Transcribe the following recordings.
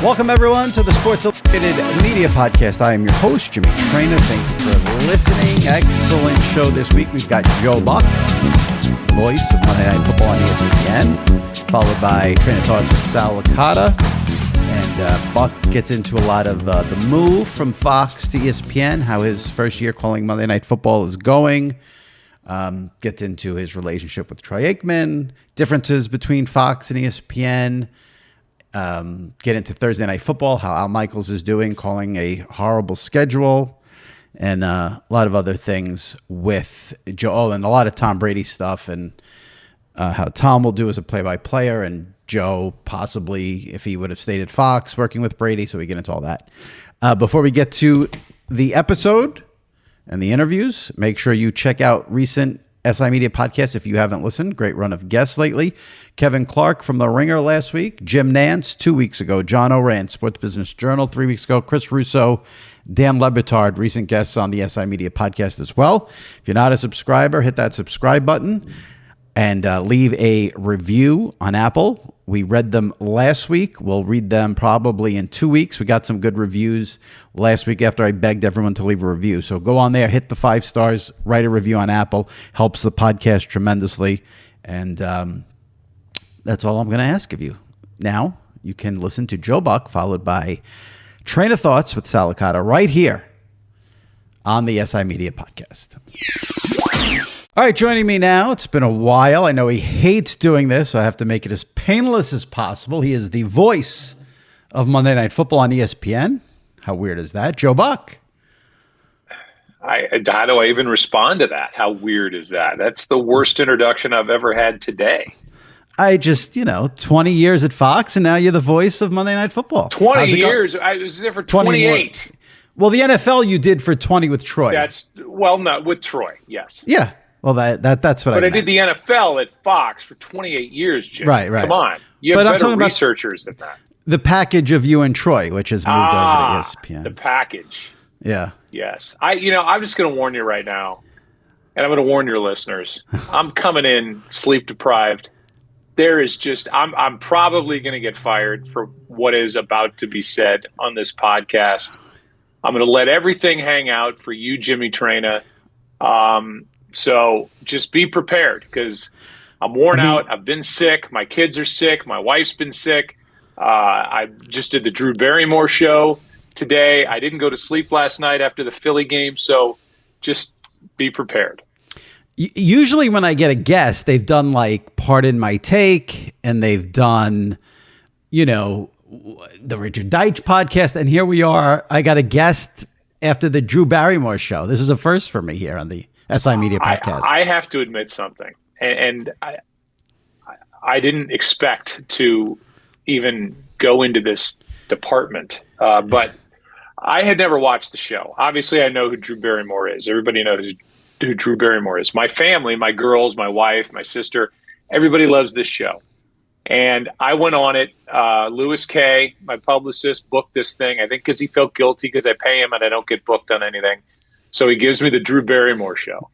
Welcome, everyone, to the Sports Illustrated Media Podcast. I am your host, Jimmy Traina. Thank you for listening. Excellent show this week. We've got Joe Buck, voice of Monday Night Football on ESPN, followed by Traina Thoughts with Sal Licata. And Buck gets into a lot of the move from Fox to ESPN, how his first year calling Monday Night Football is going. Gets into his relationship with Troy Aikman, differences between Fox and ESPN. Get into Thursday Night Football, how Al Michaels is doing, calling a horrible schedule, and a lot of other things with Joe, and a lot of Tom Brady stuff, and how Tom will do as a play-by-player, and Joe possibly, if he would have stayed at Fox, working with Brady, so we get into all that. Before we get to the episode and the interviews, make sure you check out recent SI Media podcasts if you haven't listened. Great run of guests lately. Kevin Clark from The Ringer last week. Jim Nance 2 weeks ago. John Oran, Sports Business Journal 3 weeks ago. Chris Russo, Dan Lebitard, recent guests on the SI Media podcast as well. If you're not a subscriber, hit that subscribe button and leave a review on Apple. We read them last week. We'll read them probably in 2 weeks. We got some good reviews last week after I begged everyone to leave a review. So go on there, hit the 5 stars, write a review on Apple. Helps the podcast tremendously. And that's all I'm going to ask of you. Now, you can listen to Joe Buck, followed by Traina Thoughts with Sal Licata right here on the SI Media podcast. All right, joining me now, it's been a while. I know he hates doing this, so I have to make it as painless as possible. He is the voice of Monday Night Football on ESPN. How weird is that? Joe Buck. How do I even respond to that? How weird is that? That's the worst introduction I've ever had today. I just, 20 years at Fox, and now you're the voice of Monday Night Football. 20 years? I was there for 28. Well, the NFL you did for 20 with Troy. Not with Troy, yes. Yeah. Well, that's what I meant. But I did the NFL at Fox for 28 years, Jim. Right. Come on. You have better researchers than that. The package of you and Troy, which has moved over to ESPN. The package. Yeah. Yes. I'm just going to warn you right now, and I'm going to warn your listeners. I'm coming in sleep deprived. There is just I'm probably going to get fired for what is about to be said on this podcast. I'm going to let everything hang out for you, Jimmy Traina. So just be prepared because I'm worn out. I've been sick. My kids are sick. My wife's been sick. I just did the Drew Barrymore show today. I didn't go to sleep last night after the Philly game. So just be prepared. Usually when I get a guest, they've done like Pardon My Take, and they've done, the Richard Deitch podcast. And here we are. I got a guest after the Drew Barrymore show. This is a first for me here on the SI Media podcast. I have to admit something, and I didn't expect to even go into this department, but I had never watched the show. Obviously, I know who Drew Barrymore is. Everybody knows who Drew Barrymore is. My family, my girls, my wife, my sister, everybody loves this show. And I went on it. Louis K., my publicist, booked this thing, I think because he felt guilty because I pay him and I don't get booked on anything. So he gives me the Drew Barrymore show.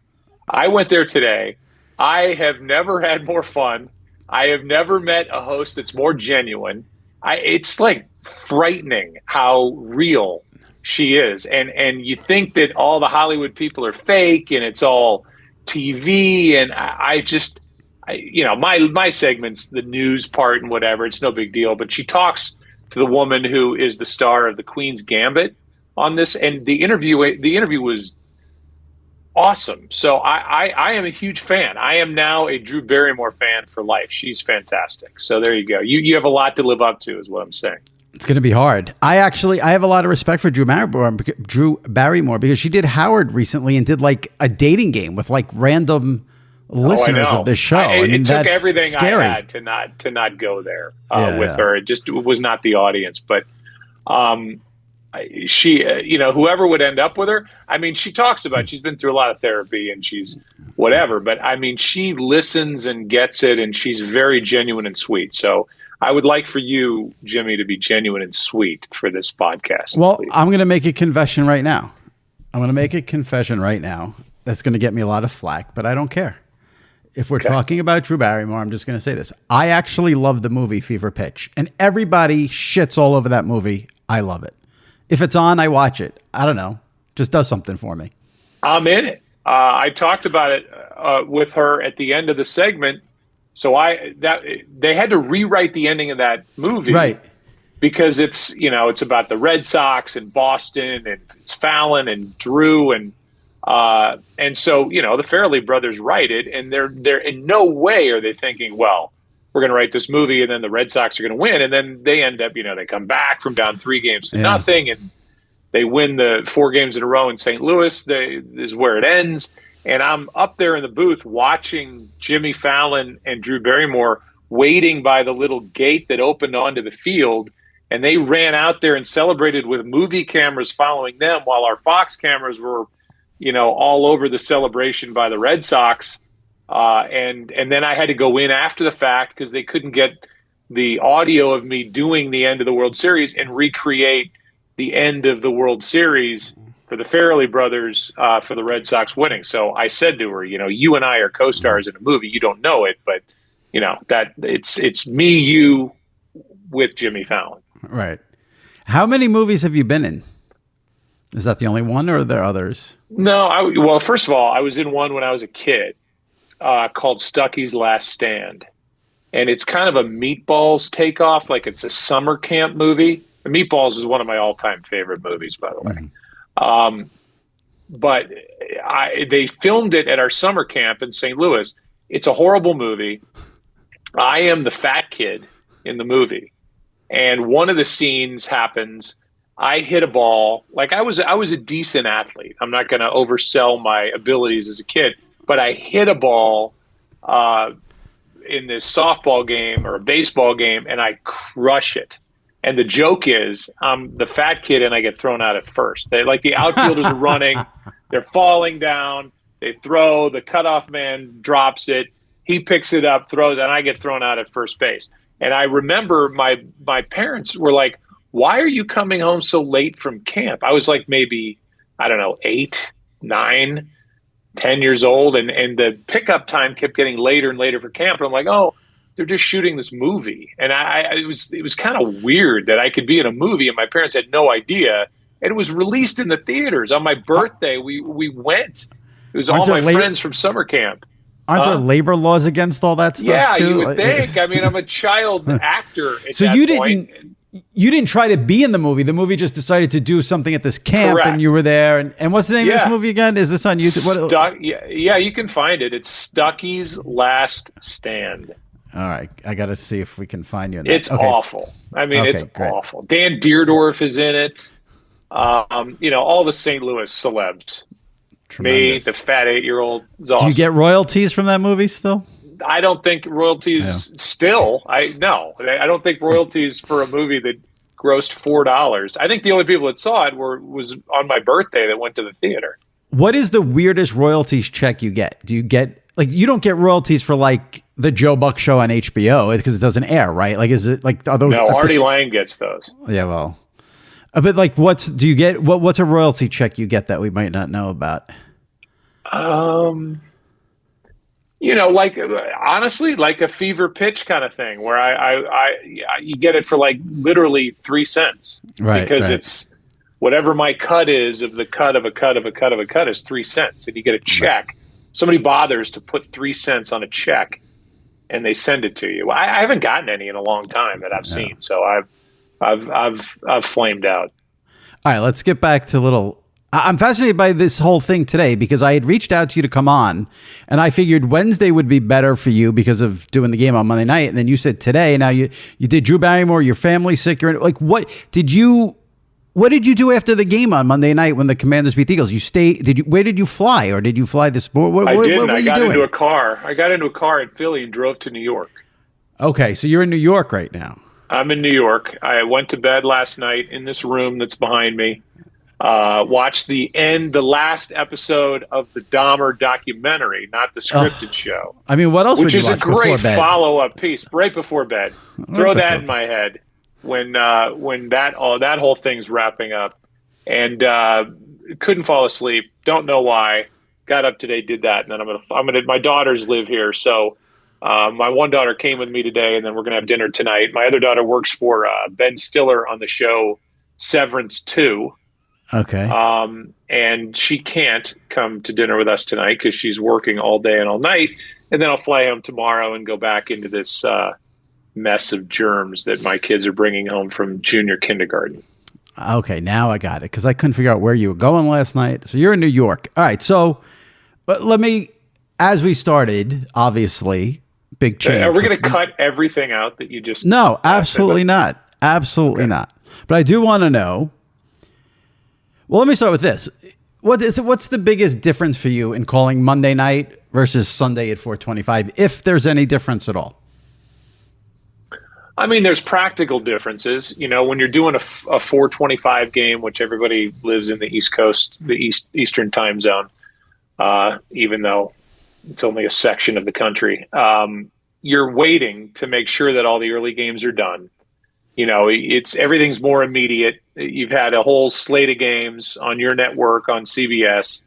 I went there today. I have never had more fun. I have never met a host that's more genuine. It's like frightening how real she is. And you think that all the Hollywood people are fake and it's all TV. And my segment's the news part and whatever. It's no big deal. But she talks to the woman who is the star of The Queen's Gambit on this, and the interview was awesome. So I am a huge fan. I am now a Drew Barrymore fan for life. She's fantastic. So there you go. You have a lot to live up to, is what I'm saying. It's going to be hard. I have a lot of respect for Drew Barrymore because she did Howard recently and did like a dating game with like random listeners of the show. It took everything scary. I had to not go there with her. It was not the audience, but she, whoever would end up with her, I mean, she talks about, she's been through a lot of therapy and she's whatever, but I mean, she listens and gets it, and she's very genuine and sweet. So I would like for you, Jimmy, to be genuine and sweet for this podcast. Well, please. I'm going to make a confession right now. That's going to get me a lot of flack, but I don't care. if we're talking about Drew Barrymore, I'm just going to say this. I actually love the movie Fever Pitch, and everybody shits all over that movie. I love it. If it's on, I watch it. I don't know. Just does something for me. I'm in it. I talked about it with her at the end of the segment. So they had to rewrite the ending of that movie, right? Because it's about the Red Sox and Boston, and it's Fallon and Drew, and so the Farrelly brothers write it, and they're in no way are they thinking, well, we're going to write this movie and then the Red Sox are going to win, and then they end up they come back from down 3-0 and they win the 4 games in a row in St. Louis. Is where it ends. And I'm up there in the booth watching Jimmy Fallon and Drew Barrymore waiting by the little gate that opened onto the field. And they ran out there and celebrated with movie cameras following them while our Fox cameras were, all over the celebration by the Red Sox. And then I had to go in after the fact because they couldn't get the audio of me doing the end of the World Series and recreate the end of the World Series for the Farrelly brothers for the Red Sox winning. So I said to her, you and I are co-stars in a movie. You don't know it, but that it's me, you with Jimmy Fallon. Right. How many movies have you been in? Is that the only one, or are there others? No. Well, first of all, I was in one when I was a kid called Stucky's Last Stand. And it's kind of a Meatballs takeoff. Like it's a summer camp movie. The Meatballs is one of my all-time favorite movies, by the way. Mm-hmm. But they filmed it at our summer camp in St. Louis. It's a horrible movie. I am the fat kid in the movie. And one of the scenes happens, I hit a ball. Like I was a decent athlete. I'm not going to oversell my abilities as a kid, but I hit a ball in this softball game or a baseball game, and I crush it. And the joke is I'm the fat kid and I get thrown out at first. The outfielders are running, they're falling down, they throw, the cutoff man drops it, he picks it up, throws, and I get thrown out at first base. And I remember my parents were like, why are you coming home so late from camp? I was like maybe, 8, 9, 10 years old. And the pickup time kept getting later and later for camp. And I'm like, oh, they're just shooting this movie. And it was kind of weird that I could be in a movie and my parents had no idea. And it was released in the theaters. On my birthday, we went. It was all my friends from summer camp. Aren't there labor laws against all that stuff too? Yeah, you would think. I mean, I'm a child actor at so that you point. You didn't try to be in the movie. The movie just decided to do something at this camp. Correct. And you were there. And what's the name of this movie again? Is this on YouTube? Yeah, you can find it. It's Stucky's Last Stand. All right. I got to see if we can find you in that. It's awful. I mean, it's awful. Dan Deerdorf is in it. All the St. Louis celebs. Tremendous. Me, the fat 8-year-old. Awesome. Do you get royalties from that movie still? I don't think royalties still. I don't think royalties for a movie that grossed $4. I think the only people that saw it was on my birthday that went to the theater. What is the weirdest royalties check you get? Do you get you don't get royalties for the Joe Buck show on HBO because it doesn't air, right? Is it are those? No, Artie Lang gets those. Yeah, well, but what's a royalty check you get that we might not know about? Honestly, like a Fever Pitch kind of thing where you get it for literally 3 cents, right? Because it's whatever my cut is of the cut of a cut of a cut of a cut is 3 cents, and you get a check. Right. Somebody bothers to put 3 cents on a check, and they send it to you. I haven't gotten any in a long time that I've seen, so I've flamed out. All right, let's get back to little. I'm fascinated by this whole thing today because I had reached out to you to come on, and I figured Wednesday would be better for you because of doing the game on Monday night. And then you said today. Now you did Drew Barrymore. Your family's sick. What did you do after the game on Monday night when the Commanders beat the Eagles? Where did you fly, or did you fly this morning? I didn't. I got into a car. I got into a car in Philly and drove to New York. Okay, so you're in New York right now. I'm in New York. I went to bed last night in this room that's behind me. Watched the last episode of the Dahmer documentary, not the scripted show. I mean, what else would you watch before bed? Which is a great follow-up piece right before bed. Throw that in my head when that whole thing's wrapping up, and couldn't fall asleep. Don't know why. got up today, did that, and then I'm gonna. My daughters live here, so my one daughter came with me today, and then we're gonna have dinner tonight. My other daughter works for Ben Stiller on the show Severance 2. Okay. And she can't come to dinner with us tonight because she's working all day and all night. And then I'll fly home tomorrow and go back into this mess of germs that my kids are bringing home from junior kindergarten. Okay, now I got it because I couldn't figure out where you were going last night. So you're in New York. All right. So let me, as we started, obviously, big change. Are we going to cut everything out that you just? No, absolutely not. Absolutely not. But I do want to know. Well, let me start with this. What's the biggest difference for you in calling Monday night versus Sunday at 4:25, if there's any difference at all? I mean, there's practical differences. You know, when you're doing a 4:25 game, which everybody lives in the East Coast, the Eastern time zone, even though it's only a section of the country, you're waiting to make sure that all the early games are done. You know, everything's more immediate. You've had a whole slate of games on your network on CBS.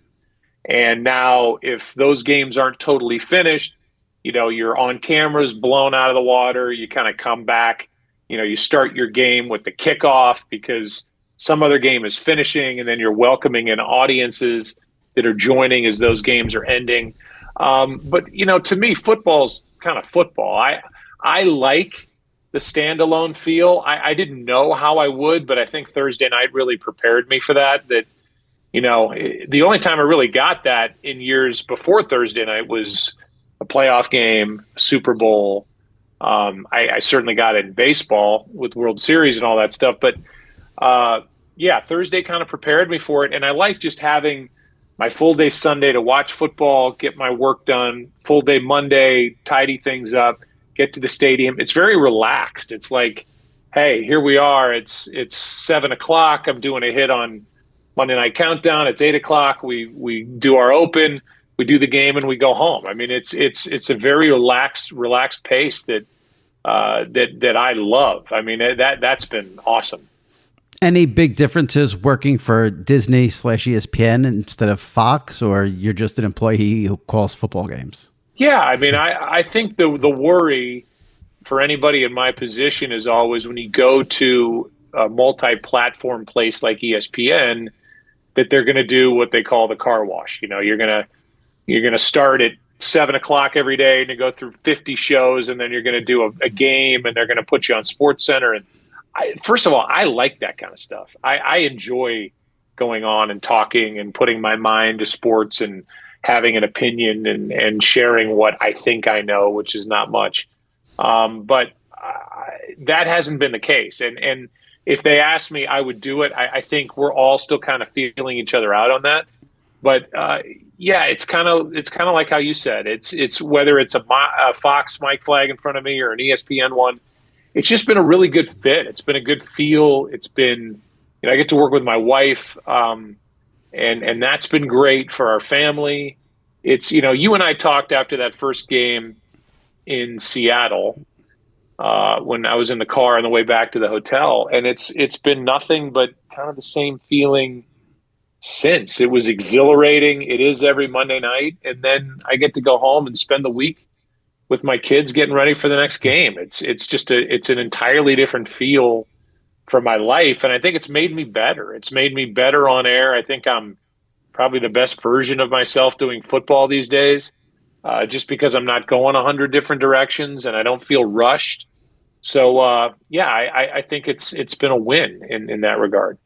And now if those games aren't totally finished, you know, you're on cameras, blown out of the water. You kind of come back, you know, you start your game with the kickoff because some other game is finishing, and then you're welcoming in audiences that are joining as those games are ending. But, you know, to me, football's kind of football. I like the standalone feel. I didn't know how I would, but I think Thursday night really prepared me for that, you know, the only time I really got that in years before Thursday night was a playoff game, a Super Bowl. I certainly got it in baseball with World Series and all that stuff. But, yeah, Thursday kind of prepared me for it. And I like just having my full day Sunday to watch football, get my work done, full day Monday, tidy things up, get to the stadium. It's very relaxed. It's like, hey, here we are. It's 7 o'clock. I'm doing a hit on Monday Night Countdown. It's 8 o'clock. We do our open, we do the game, and we go home. I mean, it's a very relaxed pace that I love. I mean, that's been awesome. Any big differences working for Disney/ESPN instead of Fox, or you're just an employee who calls football games? Yeah, I mean, I think the worry for anybody in my position is always when you go to a multi-platform place like ESPN, that they're going to do what they call the car wash. You know, you're gonna start at 7 o'clock every day and you go through 50 shows, and then you're going to do a game, and they're going to put you on SportsCenter. And first of all, I like that kind of stuff. I enjoy going on and talking and putting my mind to sports and having an opinion and sharing what I think I know, which is not much. But that hasn't been the case. And if they asked me, I would do it. I think we're all still kind of feeling each other out on that. But yeah, it's kind of like how you said. It's whether it's a Fox mic flag in front of me or an ESPN one. It's just been a really good fit. It's been a good feel. It's been, you know, I get to work with my wife, and that's been great for our family. It's, you know, you and I talked after that first game in Seattle when I was in the car on the way back to the hotel, and it's been nothing but kind of the same feeling since. It was exhilarating. It is every Monday night, and then I get to go home and spend the week with my kids getting ready for the next game. It's an entirely different feel for my life, and I think it's made me better. It's made me better on air. I think I'm probably the best version of myself doing football these days, just because I'm not going 100 different directions and I don't feel rushed. So, yeah, I think it's been a win in that regard.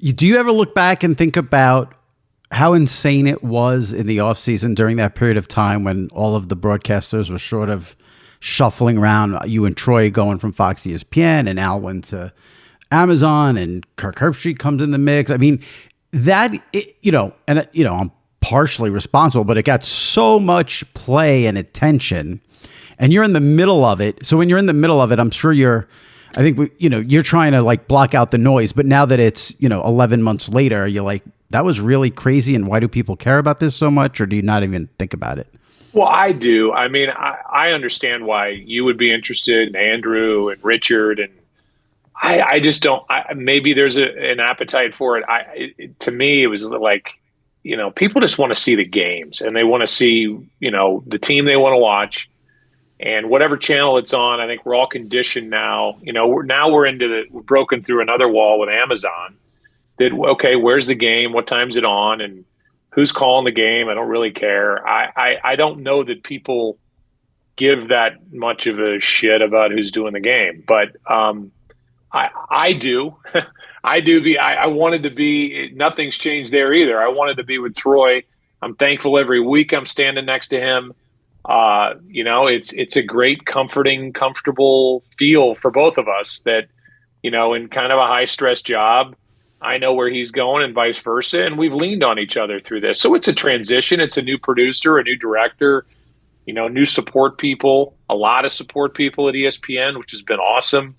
Do you ever look back and think about how insane it was in the offseason during that period of time when all of the broadcasters were sort of shuffling around? You and Troy going from Fox to ESPN, and Al went to Amazon, and Kirk Herbstreit comes in the mix. I mean, I'm partially responsible, but it got so much play and attention, and you're in the middle of it. So when you're in the middle of it, I'm sure you're trying to like block out the noise. But now that it's, 11 months later, you're like, that was really crazy. And why do people care about this so much? Or do you not even think about it? Well, I do. I mean, I understand why you would be interested, and Andrew and Richard, and I just don't. Maybe there's an appetite for it. To me, it was like, people just want to see the games, and they want to see, the team they want to watch, and whatever channel it's on. I think we're all conditioned now. We're broken through another wall with Amazon. That, okay, where's the game? What time's it on? And who's calling the game? I don't really care. I don't know that people give that much of a shit about who's doing the game, but I do. I wanted to be. Nothing's changed there either. I wanted to be with Troy. I'm thankful every week I'm standing next to him. It's a great, comfortable feel for both of us that, in kind of a high stress job, I know where he's going and vice versa. And we've leaned on each other through this. So it's a transition. It's a new producer, a new director, new support people, a lot of support people at ESPN, which has been awesome.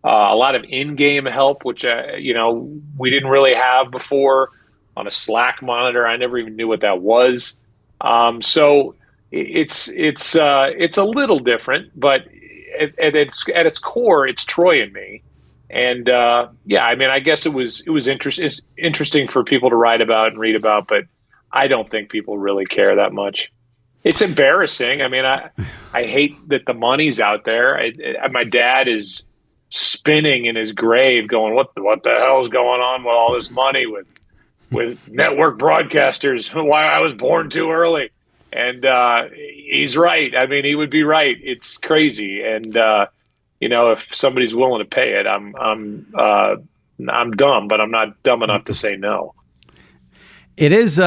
A lot of in-game help, which, we didn't really have before, on a Slack monitor. I never even knew what that was. So it's a little different, but at its core, it's Troy and me. And I guess it was interesting for people to write about and read about, but I don't think people really care that much. It's embarrassing. I mean, I hate that the money's out there. My dad is spinning in his grave, going, "What the hell is going on with all this money with network broadcasters? Why I was born too early?" And he's right. I mean, he would be right. It's crazy, and if somebody's willing to pay it, I'm dumb, but I'm not dumb enough to say no. It is.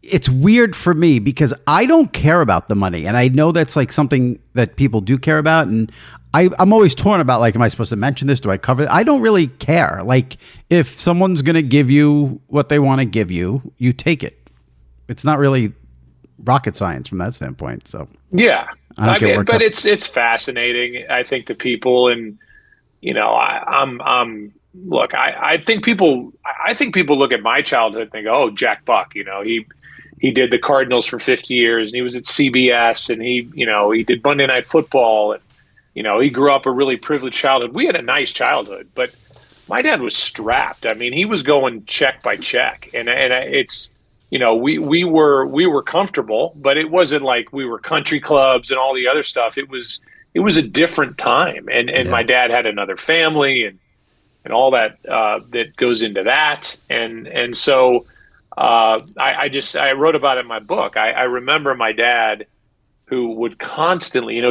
It's weird for me because I don't care about the money, and I know that's like something that people do care about, and I'm always torn about, like, am I supposed to mention this? Do I cover it? I don't really care. Like, if someone's going to give you what they want to give you, you take it. It's not really rocket science from that standpoint. So yeah, but it's fascinating, I think, to people, and look, I think people look at my childhood and think, oh, Jack Buck, he did the Cardinals for 50 years, and he was at CBS, and he did Monday Night Football, and he grew up a really privileged childhood. We had a nice childhood, but my dad was strapped. I mean, he was going check by check, and it's. We were comfortable, but it wasn't like we were country clubs and all the other stuff. It was a different time, and my dad had another family and all that that goes into that, and so I wrote about it in my book. I remember my dad, who would constantly,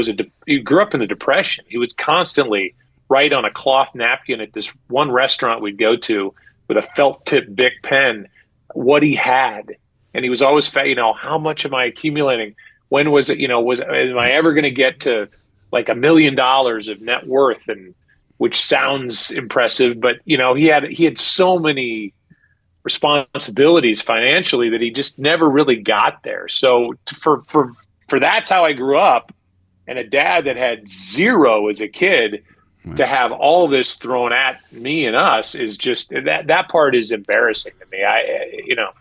he grew up in the Depression. He would constantly write on a cloth napkin at this one restaurant we'd go to with a felt tip Bic pen what he had, and he was always how much am I accumulating? When was it? Am I ever going to get to like $1 million of net worth? And which sounds impressive, but he had so many responsibilities financially that he just never really got there. So for that's how I grew up, and a dad that had zero as a kid. To have all this thrown at me and us is just that part is embarrassing to me.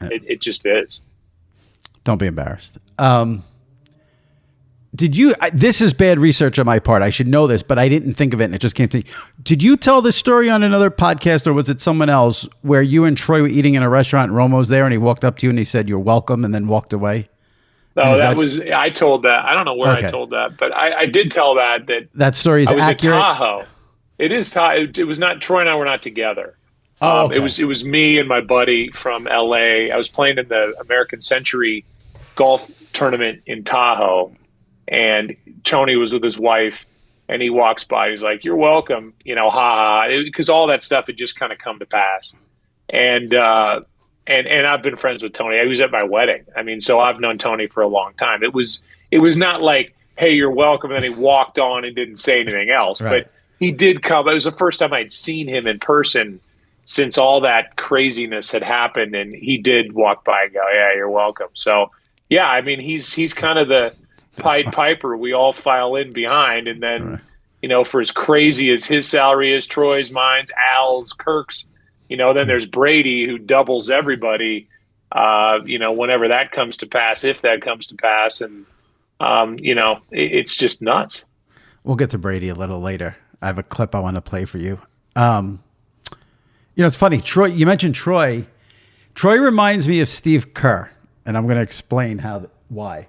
It just is. Don't be embarrassed. Did you? This is bad research on my part. I should know this, but I didn't think of it, and it just came to me. Did you tell the story on another podcast, or was it someone else, where you and Troy were eating in a restaurant, and Romo's there, and he walked up to you and he said, "You're welcome," and then walked away? No, I told that. I don't know where I told that, but I did tell that story is accurate. I was at Tahoe. It is Tahoe. It was not, Troy and I were not together. Oh, okay. It was me and my buddy from LA. I was playing in the American Century golf tournament in Tahoe, and Tony was with his wife, and he walks by. He's like, "You're welcome," because all that stuff had just kind of come to pass. And I've been friends with Tony. He was at my wedding. I mean, so I've known Tony for a long time. It was not like, "Hey, you're welcome," and then he walked on and didn't say anything else. Right. But he did come. It was the first time I'd seen him in person since all that craziness had happened, and he did walk by and go, "Yeah, you're welcome." So, yeah, I mean, he's kind of the Pied Piper we all file in behind, and then, for as crazy as his salary is, Troy's, mine's, Al's, Kirk's, then there's Brady, who doubles everybody, whenever that comes to pass, if that comes to pass, and it's just nuts. We'll get to Brady a little later. I have a clip I want to play for you. It's funny, Troy. You mentioned Troy. Troy reminds me of Steve Kerr, and I'm going to explain why.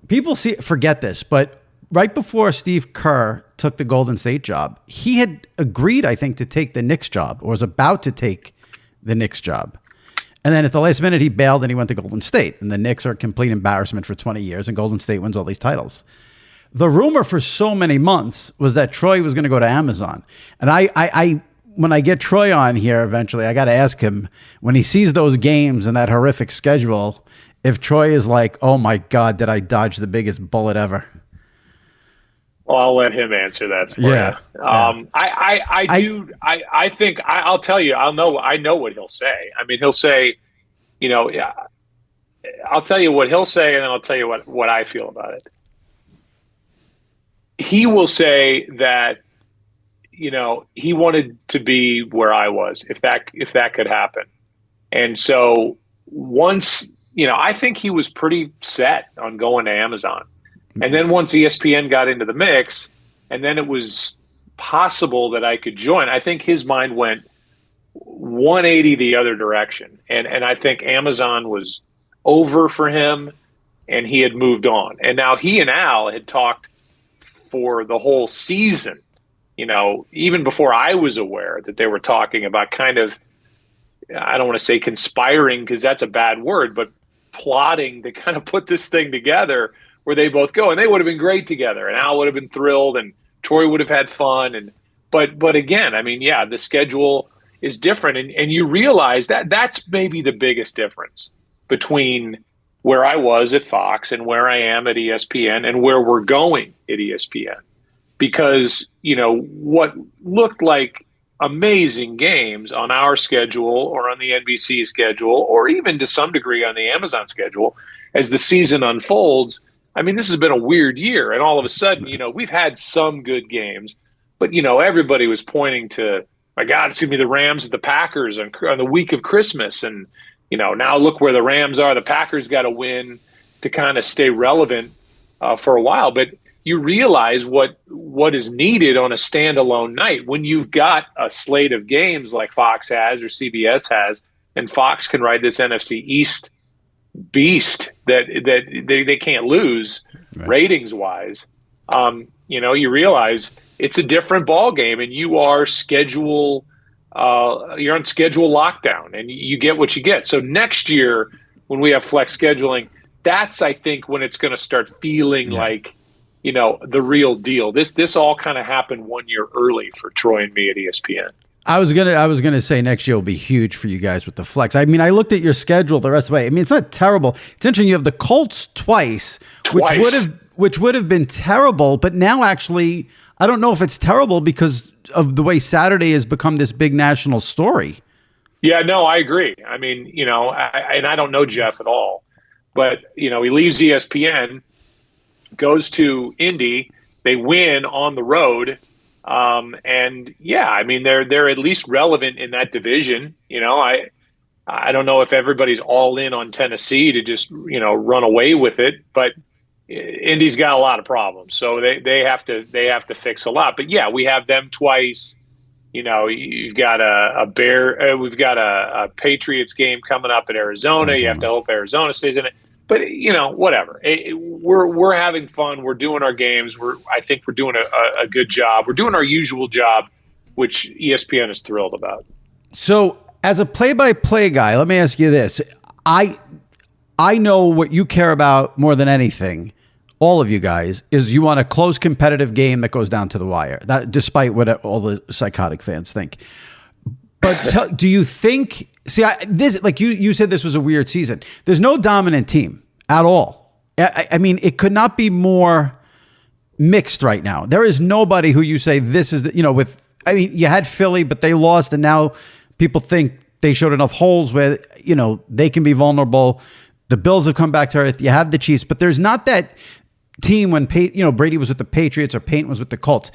People forget this, but right before Steve Kerr took the Golden State job, he had agreed, I think, to take the Knicks job, or was about to take the Knicks job. And then at the last minute, he bailed and he went to Golden State. And the Knicks are a complete embarrassment for 20 years, and Golden State wins all these titles. The rumor for so many months was that Troy was going to go to Amazon. And I when I get Troy on here eventually, I got to ask him, when he sees those games and that horrific schedule, if Troy is like, oh my God, did I dodge the biggest bullet ever? Well, I'll let him answer that for you. I think I'll tell you, I know what he'll say. I mean, he'll say, I'll tell you what he'll say, and then I'll tell you what I feel about it. He will say that, he wanted to be where I was, if that could happen. And so once, I think he was pretty set on going to Amazon. And then once ESPN got into the mix, and then it was possible that I could join, I think his mind went 180 the other direction. And I think Amazon was over for him, and he had moved on. And now he and Al had talked for the whole season, even before I was aware that they were talking about kind of, I don't want to say conspiring because that's a bad word, but plotting to kind of put this thing together where they both go, and they would have been great together, and Al would have been thrilled, and Troy would have had fun, but again, I mean, yeah, the schedule is different, and you realize that's maybe the biggest difference between where I was at Fox and where I am at ESPN and where we're going at ESPN, because what looked like amazing games on our schedule or on the NBC schedule or even to some degree on the Amazon schedule as the season unfolds. I mean, this has been a weird year, and all of a sudden, we've had some good games, but, everybody was pointing to, my God, it's going to be the Rams and the Packers on the week of Christmas. And, now look where the Rams are. The Packers got to win to kind of stay relevant for a while. But you realize what is needed on a standalone night when you've got a slate of games like Fox has or CBS has, and Fox can ride this NFC East beast that they can't lose, right, ratings wise. You realize it's a different ball game, and you are you're on schedule lockdown, and you get what you get. So next year when we have flex scheduling, that's, I think, when it's going to start feeling like, the real deal. This all kind of happened 1 year early for Troy and me at ESPN. I was gonna say next year will be huge for you guys with the flex. I mean, I looked at your schedule the rest of the way. I mean, it's not terrible. It's interesting. You have the Colts twice. which would have been terrible, but now actually I don't know if it's terrible because of the way Saturday has become this big national story. Yeah, no, I agree. I mean, and I don't know Jeff at all, but he leaves ESPN, goes to Indy, they win on the road. And yeah, I mean, they're at least relevant in that division. I don't know if everybody's all in on Tennessee to just, run away with it, but Indy's got a lot of problems. So they have to fix a lot, but yeah, we have them twice. You've got we've got a Patriots game coming up at Arizona. You have to hope Arizona stays in it. But whatever. We're having fun. We're doing our games. I think we're doing a good job. We're doing our usual job, which ESPN is thrilled about. So, as a play-by-play guy, let me ask you this: I know what you care about more than anything, all of you guys, is you want a close, competitive game that goes down to the wire. That, despite what all the psychotic fans think. But do you think? See, this, like you said, this was a weird season. There's no dominant team at all. I mean, it could not be more mixed right now. There is nobody who you say this is you had Philly, but they lost, and now people think they showed enough holes where they can be vulnerable. The Bills have come back to earth. You have the Chiefs, but there's not that team when Brady was with the Patriots or Peyton was with the Colts.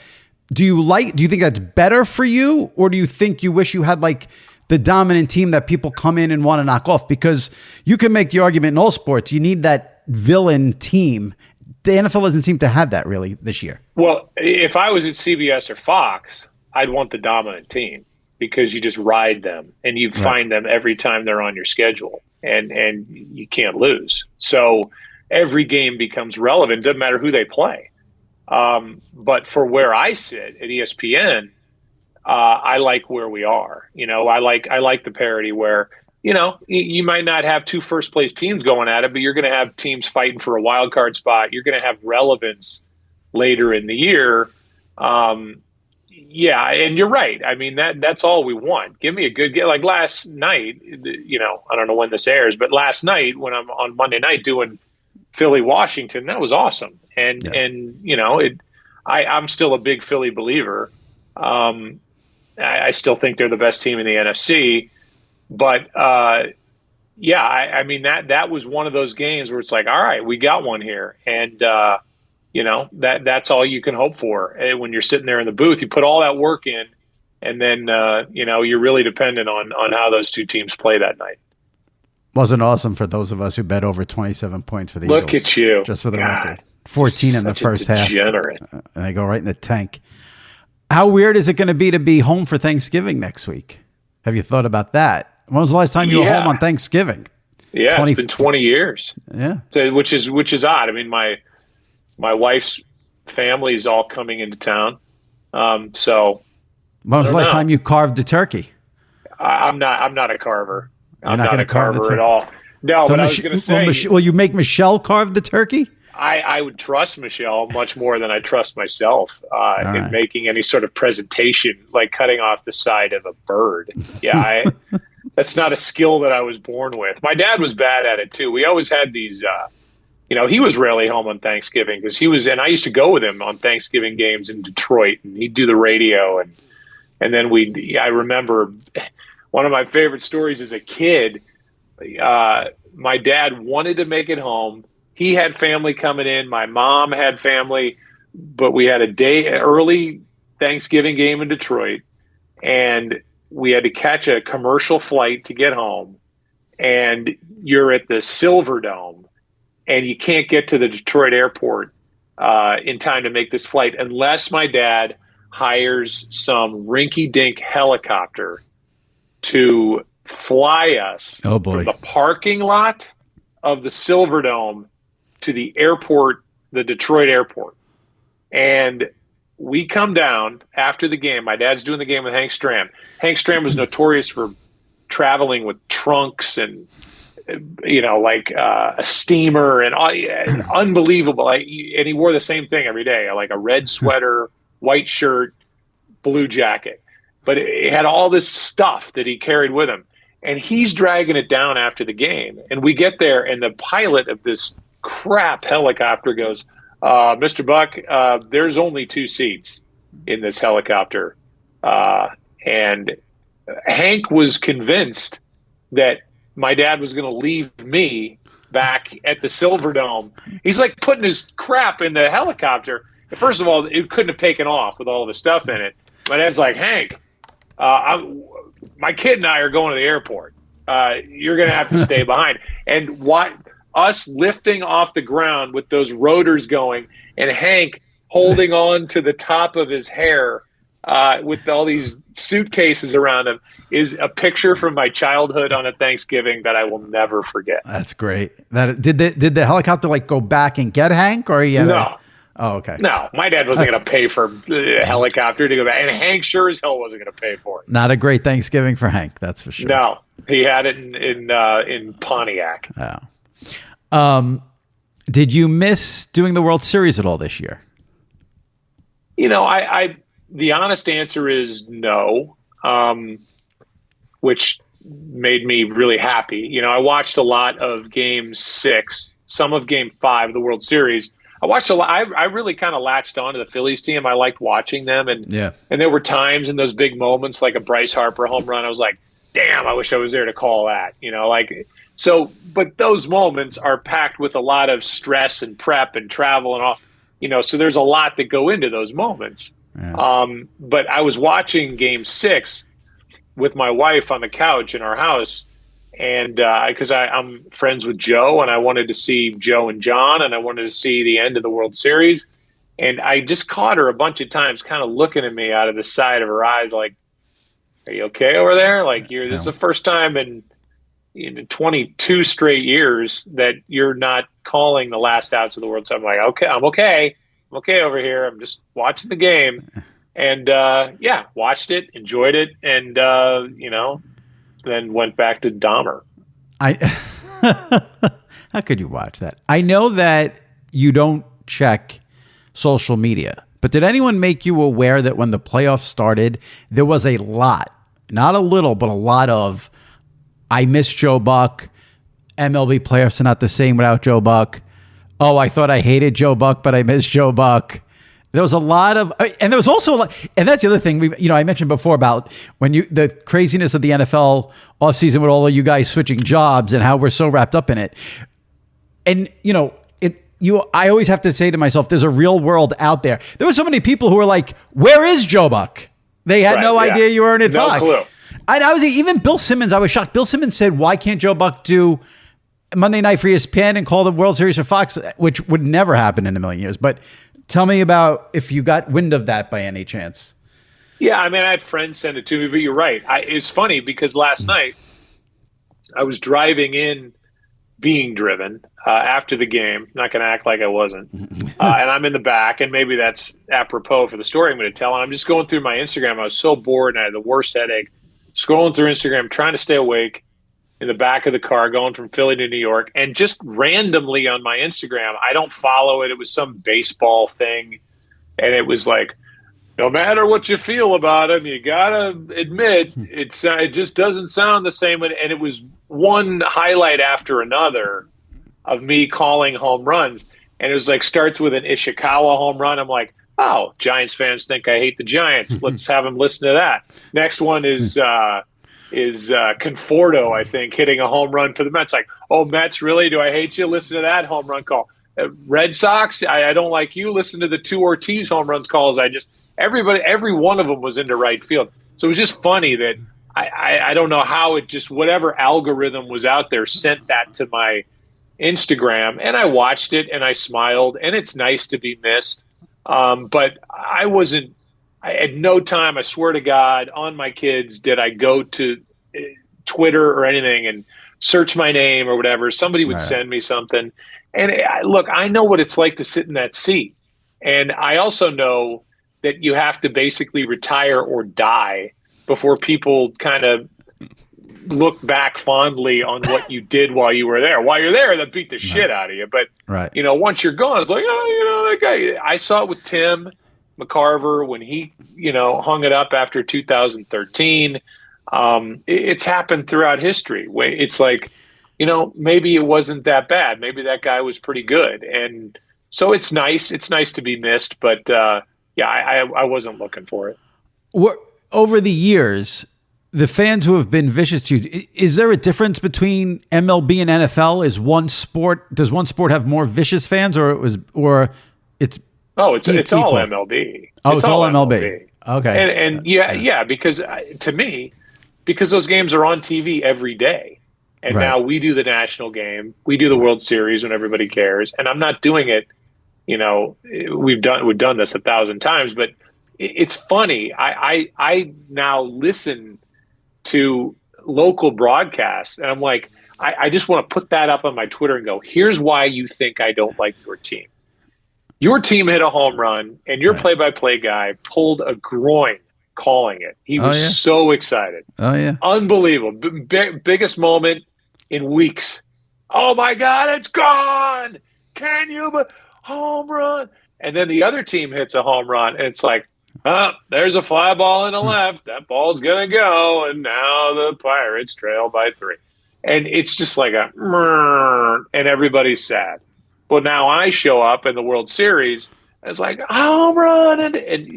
Do you think that's better for you, or do you think you wish you had like the dominant team that people come in and want to knock off? Because you can make the argument in all sports, you need that villain team. The NFL doesn't seem to have that really this year. Well, if I was at CBS or Fox, I'd want the dominant team. because you just ride them and you Right. find them every time they're on your schedule, and you can't lose. So every game becomes relevant. Doesn't matter who they play. But for where I sit at ESPN, I like where we are. I like the parity where, you might not have two first place teams going at it, but you're going to have teams fighting for a wild card spot. You're going to have relevance later in the year. Yeah, and you're right. I mean, that's all we want. Give me a good game. Like last night, I don't know when this airs, but last night when I'm on Monday night doing Philly Washington, that was awesome. I'm still a big Philly believer. I still think they're the best team in the NFC. But I mean that was one of those games where it's like, all right, we got one here, and that's all you can hope for. And when you're sitting there in the booth, you put all that work in, and then you're really dependent on how those two teams play that night. Wasn't awesome for those of us who bet over 27 points for the Look Eagles. At you, just for the God, record, 14 in the first half, and they go right in the tank. How weird is it going to be home for Thanksgiving next week? Have you thought about that? When was the last time you were home on Thanksgiving? Yeah, it's been 20 years. Yeah, so, which is odd. I mean, my wife's family is all coming into town. So when was the last time you carved a turkey? I'm not a carver. I'm not a carver at all. No, so but I was going to say, will you make Michelle carve the turkey? I would trust Michelle much more than I trust myself in making any sort of presentation, like cutting off the side of a bird. Yeah, that's not a skill that I was born with. My dad was bad at it too. We always had these, he was rarely home on Thanksgiving because and I used to go with him on Thanksgiving games in Detroit, and he'd do the radio, and then I remember one of my favorite stories as a kid. My dad wanted to make it home. He had family coming in. My mom had family, but we had early Thanksgiving game in Detroit, and we had to catch a commercial flight to get home. And you're at the Silver Dome, and you can't get to the Detroit airport in time to make this flight unless my dad hires some rinky-dink helicopter to fly us from the parking lot of the Silver Dome to the airport, the Detroit airport. And we come down after the game. My dad's doing the game with Hank Stram. Hank Stram was notorious for traveling with trunks and, a steamer and unbelievable. And he wore the same thing every day, like a red sweater, white shirt, blue jacket. But it had all this stuff that he carried with him. And he's dragging it down after the game. And we get there, and the pilot of this crap helicopter goes, Mr. Buck, there's only 2 seats in this helicopter. And Hank was convinced that my dad was going to leave me back at the Silver Dome. He's like putting his crap in the helicopter. First of all, it couldn't have taken off with all the stuff in it. My dad's like, Hank, my kid and I are going to the airport. You're going to have to stay behind. And us lifting off the ground with those rotors going and Hank holding on to the top of his hair with all these suitcases around him is a picture from my childhood on a Thanksgiving that I will never forget. That's great. Did the helicopter go back and get Hank, or no? Oh, okay. No, my dad wasn't going to pay for a helicopter to go back, and Hank sure as hell wasn't going to pay for it. Not a great Thanksgiving for Hank, that's for sure. No, he had it in Pontiac. Oh. Did you miss doing the World Series at all this year? The honest answer is no, which made me really happy. I watched a lot of Game 6, some of Game 5 of the World Series. I watched a lot. I really kind of latched on to the Phillies team. I liked watching them, and there were times in those big moments, like a Bryce Harper home run, I was like, "Damn, I wish I was there to call that." So. But those moments are packed with a lot of stress and prep and travel and all. So there's a lot that go into those moments. Yeah. But I was watching Game 6 with my wife on the couch in our house, and because I'm friends with Joe, and I wanted to see Joe and John, and I wanted to see the end of the World Series. And I just caught her a bunch of times kind of looking at me out of the side of her eyes like, Are you okay over there? Like, this is Yeah. the first time in 22 straight years that you're not calling the last outs of the World Series. I'm like, okay, I'm okay. I'm okay over here. I'm just watching the game. And, watched it, enjoyed it, and, then went back to Dahmer. How could you watch that? I know that you don't check social media, but did anyone make you aware that when the playoffs started, there was a lot, not a little, but a lot of, I miss Joe Buck. MLB playoffs are not the same without Joe Buck. Oh, I thought I hated Joe Buck, but I miss Joe Buck. There was a lot of, and there was also a lot, and that's the other thing I mentioned before about when the craziness of the NFL offseason with all of you guys switching jobs and how we're so wrapped up in it. And, I always have to say to myself, there's a real world out there. There were so many people who were like, where is Joe Buck? They had no idea you weren't at Fox. No clue. I was even Bill Simmons. I was shocked. Bill Simmons said, why can't Joe Buck do Monday night for ESPN and call the World Series for Fox, which would never happen in a million years. But tell me about if you got wind of that by any chance. Yeah, I mean, I had friends send it to me, but you're right. It's funny because last night I was driving in, being driven after the game. Not going to act like I wasn't. And I'm in the back, and maybe that's apropos for the story I'm going to tell. And I'm just going through my Instagram. I was so bored, and I had the worst headache. Scrolling through Instagram, trying to stay awake in the back of the car, going from Philly to New York. And just randomly on my Instagram, I don't follow it. It was some baseball thing. And it was like, no matter what you feel about him, you got to admit, it just doesn't sound the same. And it was one highlight after another of me calling home runs. And it was like, starts with an Ishikawa home run. I'm like, oh, Giants fans think I hate the Giants. Let's have them listen to that. Next one is Conforto, I think, hitting a home run for the Mets. Like, oh, Mets, really? Do I hate you? Listen to that home run call. Red Sox, I don't like you. Listen to the two Ortiz home runs calls. Every one of them was into right field. So it was just funny that I don't know how it just, whatever algorithm was out there sent that to my Instagram. And I watched it and I smiled, and it's nice to be missed. But at no time, I swear to God, on my kids, did I go to Twitter or anything and search my name or whatever. Somebody would send me something. And look, I know what it's like to sit in that seat. And I also know that you have to basically retire or die before people kind of look back fondly on what you did while you were there. While you're there, they'll beat the shit out of you. But, once you're gone, it's like, that guy. I saw it with Tim McCarver when he, hung it up after 2013. It's happened throughout history. It's like, maybe it wasn't that bad. Maybe that guy was pretty good. And so it's nice. It's nice to be missed. But, I wasn't looking for it. Over the years, the fans who have been vicious to you, is there a difference between MLB and NFL? Does one sport have more vicious fans or it's it's all MLB. Oh, it's all MLB. Okay. And because to me, because those games are on TV every day. And now we do the national game, we do the World Series when everybody cares. And I'm not doing it, we've done this 1,000 times, but it's funny. I now listen to local broadcasts, and I'm like, I just want to put that up on my Twitter and go, here's why you think I don't like your team. Your team hit a home run, and your play-by-play guy pulled a groin calling it. He was so excited. Oh, yeah. Unbelievable. Biggest moment in weeks. Oh, my God, it's gone. Can you? Home run. And then the other team hits a home run, and it's like, there's a fly ball in the left. That ball's going to go, and now the Pirates trail by 3. And it's just like and everybody's sad. Well, now I show up in the World Series, and it's like, home run, and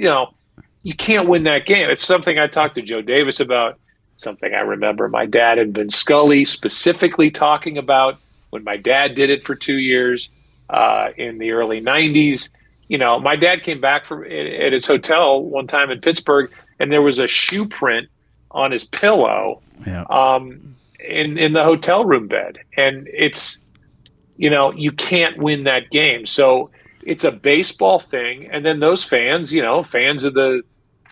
you can't win that game. It's something I talked to Joe Davis about, something I remember my dad and Vin Scully specifically talking about when my dad did it for 2 years in the early 90s. My dad came back at his hotel one time in Pittsburgh, and there was a shoe print on his pillow in the hotel room bed. And it's, you can't win that game. So it's a baseball thing. And then those fans, fans of the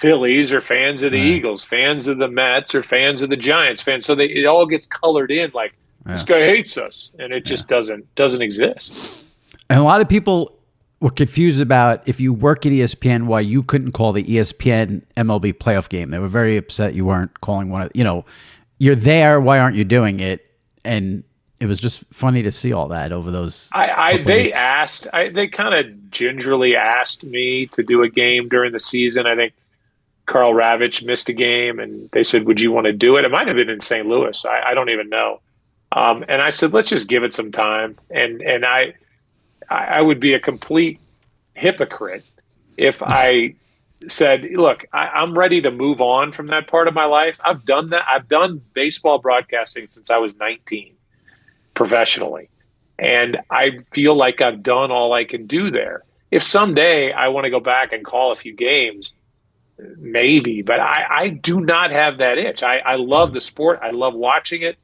Phillies or fans of the Eagles, fans of the Mets or fans of the Giants, fans. So it all gets colored in like this guy hates us, and it just doesn't exist. And a lot of people were confused about if you work at ESPN, why you couldn't call the ESPN MLB playoff game. They were very upset you weren't calling one of, you're there. Why aren't you doing it? And it was just funny to see all that over those. They kind of gingerly asked me to do a game during the season. I think Carl Ravitch missed a game, and they said, "Would you want to do it?" It might have been in St. Louis. I don't even know. And I said, "Let's just give it some time." And I would be a complete hypocrite if I said, "Look, I'm ready to move on from that part of my life. I've done that. I've done baseball broadcasting since I was 19." Professionally. And I feel like I've done all I can do there. If someday I want to go back and call a few games, maybe, but I do not have that itch. I love the sport. I love watching it.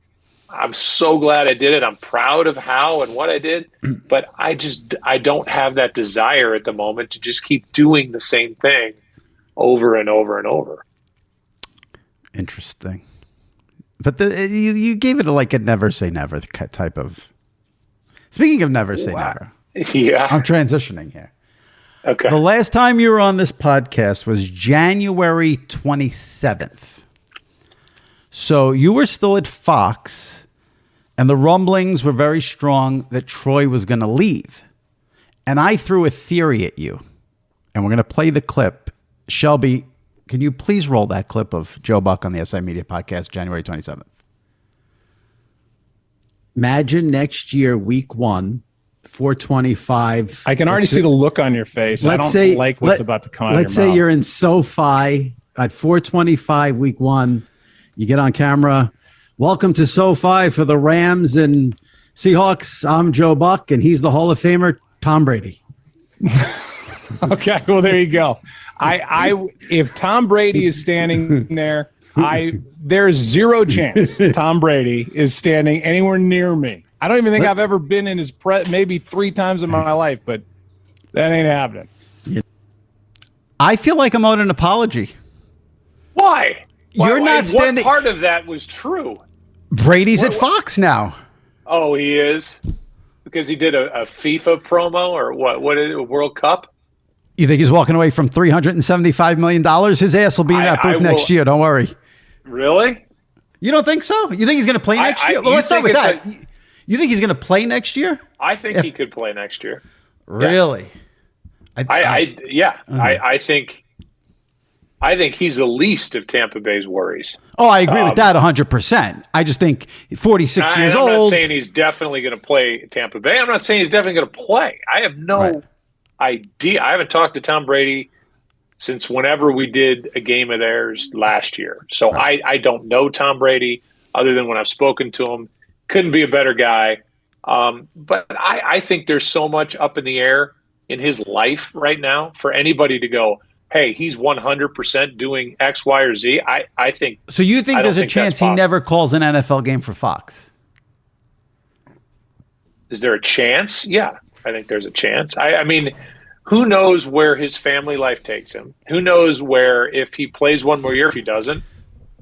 I'm so glad I did it. I'm proud of how and what I did, but I don't have that desire at the moment to just keep doing the same thing over and over and over. Interesting. But you gave it like a never say never type of. Speaking of never say never, yeah, I'm transitioning here. Okay. The last time you were on this podcast was January 27th. So you were still at Fox, and the rumblings were very strong that Troy was going to leave. And I threw a theory at you, and we're going to play the clip. Shelby, can you please roll that clip of Joe Buck on the SI Media Podcast, January 27th? Imagine next year, week 1, 425. I can already see the look on your face. I don't like what's about to come out of your mouth. Let's say you're in SoFi at 425, week 1. You get on camera. Welcome to SoFi for the Rams and Seahawks. I'm Joe Buck, and he's the Hall of Famer, Tom Brady. Okay, well, there you go. If Tom Brady is standing there, there's zero chance Tom Brady is standing anywhere near me. I don't even think I've ever been in his maybe 3 times in my life, but that ain't happening. I feel like I'm owed an apology. Why? You're not standing. What part of that was true? Brady's at Fox now. Oh, he is? Because he did a FIFA promo or what? What is it, a World Cup? You think he's walking away from $375 million? His ass will be in that booth next year. Don't worry. Really? You don't think so? You think he's going to play next year? Well, let's start with that. You think he's going to play next year? I think he could play next year. Really? Yeah. I think he's the least of Tampa Bay's worries. Oh, I agree with that 100%. I just think 46 years old. I'm not saying he's definitely going to play Tampa Bay. I'm not saying he's definitely going to play. I have no idea. I haven't talked to Tom Brady since whenever we did a game of theirs last year. So I don't know Tom Brady other than when I've spoken to him. Couldn't be a better guy. But I think there's so much up in the air in his life right now for anybody to go, hey, he's 100% doing X, Y, or Z. I think. So you think there's a chance he never calls an NFL game for Fox? Is there a chance? Yeah, I think there's a chance. I mean, who knows where his family life takes him? Who knows where, if he plays one more year, if he doesn't?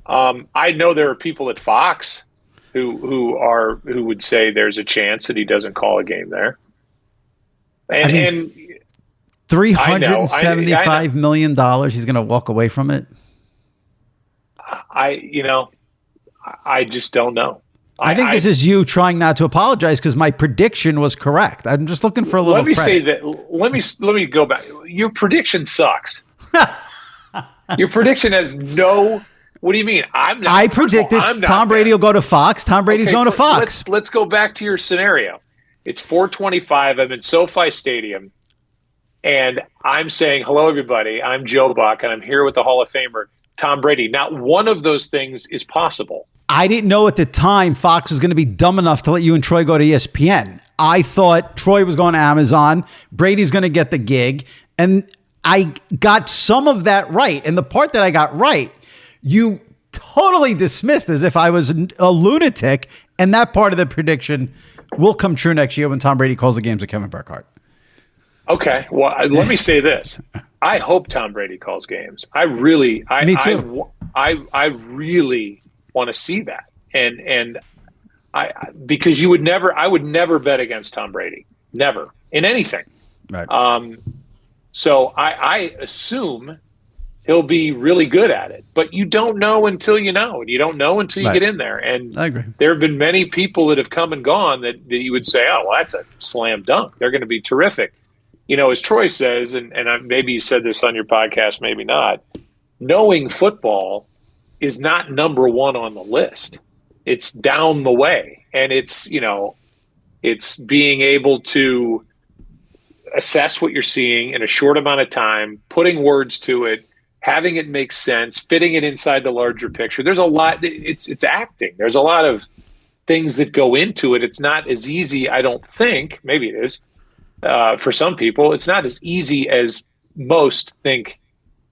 I know there are people at Fox who would say there's a chance that he doesn't call a game there. And $375 million, he's going to walk away from it? I just don't know. I think this is you trying not to apologize because my prediction was correct. I'm just looking for a little credit. Say that. Let me go back. Your prediction sucks. Your prediction has no. What do you mean? I predicted Tom Brady will go to Fox. Tom Brady's going to Fox. Let's go back to your scenario. It's 4:25. I'm in SoFi Stadium, and I'm saying, "Hello, everybody. I'm Joe Buck, and I'm here with the Hall of Famer Tom Brady." Not one of those things is possible. I didn't know at the time Fox was going to be dumb enough to let you and Troy go to ESPN. I thought Troy was going to Amazon. Brady's going to get the gig. And I got some of that right. And the part that I got right, you totally dismissed as if I was a lunatic. And that part of the prediction will come true next year when Tom Brady calls the games with Kevin Burkhardt. Okay. Well, let me say this. I hope Tom Brady calls games. I really, Me too. I really want to see that. And because I would never bet against Tom Brady. Never. In anything. Right. So I assume he'll be really good at it. But you don't know until you know. And you don't know until you Right. get in there. And I agree. there have been many people that have come and gone that you would say, oh, well, that's a slam dunk. They're going to be terrific. You know, as Troy says, and maybe you said this on your podcast, maybe not, knowing football is not number one on the list. It's down the way. And it's, you know, it's being able to assess what you're seeing in a short amount of time, putting words to it, having it make sense, fitting it inside the larger picture. There's a lot. It's acting. There's a lot of things that go into it. It's not as easy, I don't think. Maybe it is. For some people, it's not as easy as most think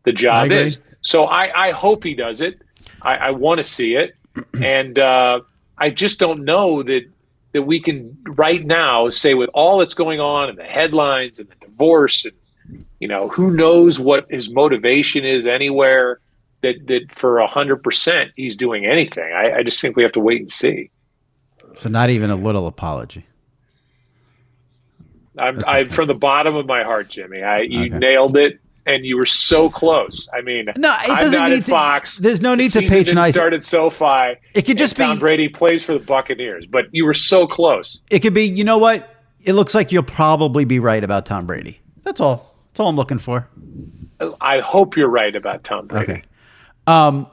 the job is. So I hope he does it. I want to see it. And I just don't know that we can right now say with all that's going on and the headlines and the divorce and, you know, who knows what his motivation is anywhere, that for 100% he's doing anything. I just think we have to wait and see. So not even a little apology. I'm from the bottom of my heart, Jimmy. You nailed it, and you were so close. I mean, no, it doesn't I'm not need at Fox. There's no need the to patronize. Started SoFi. It could just be Tom Brady plays for the Buccaneers, but you were so close. It could be. You know what? It looks like you'll probably be right about Tom Brady. That's all. That's all I'm looking for. I hope you're right about Tom Brady. Okay.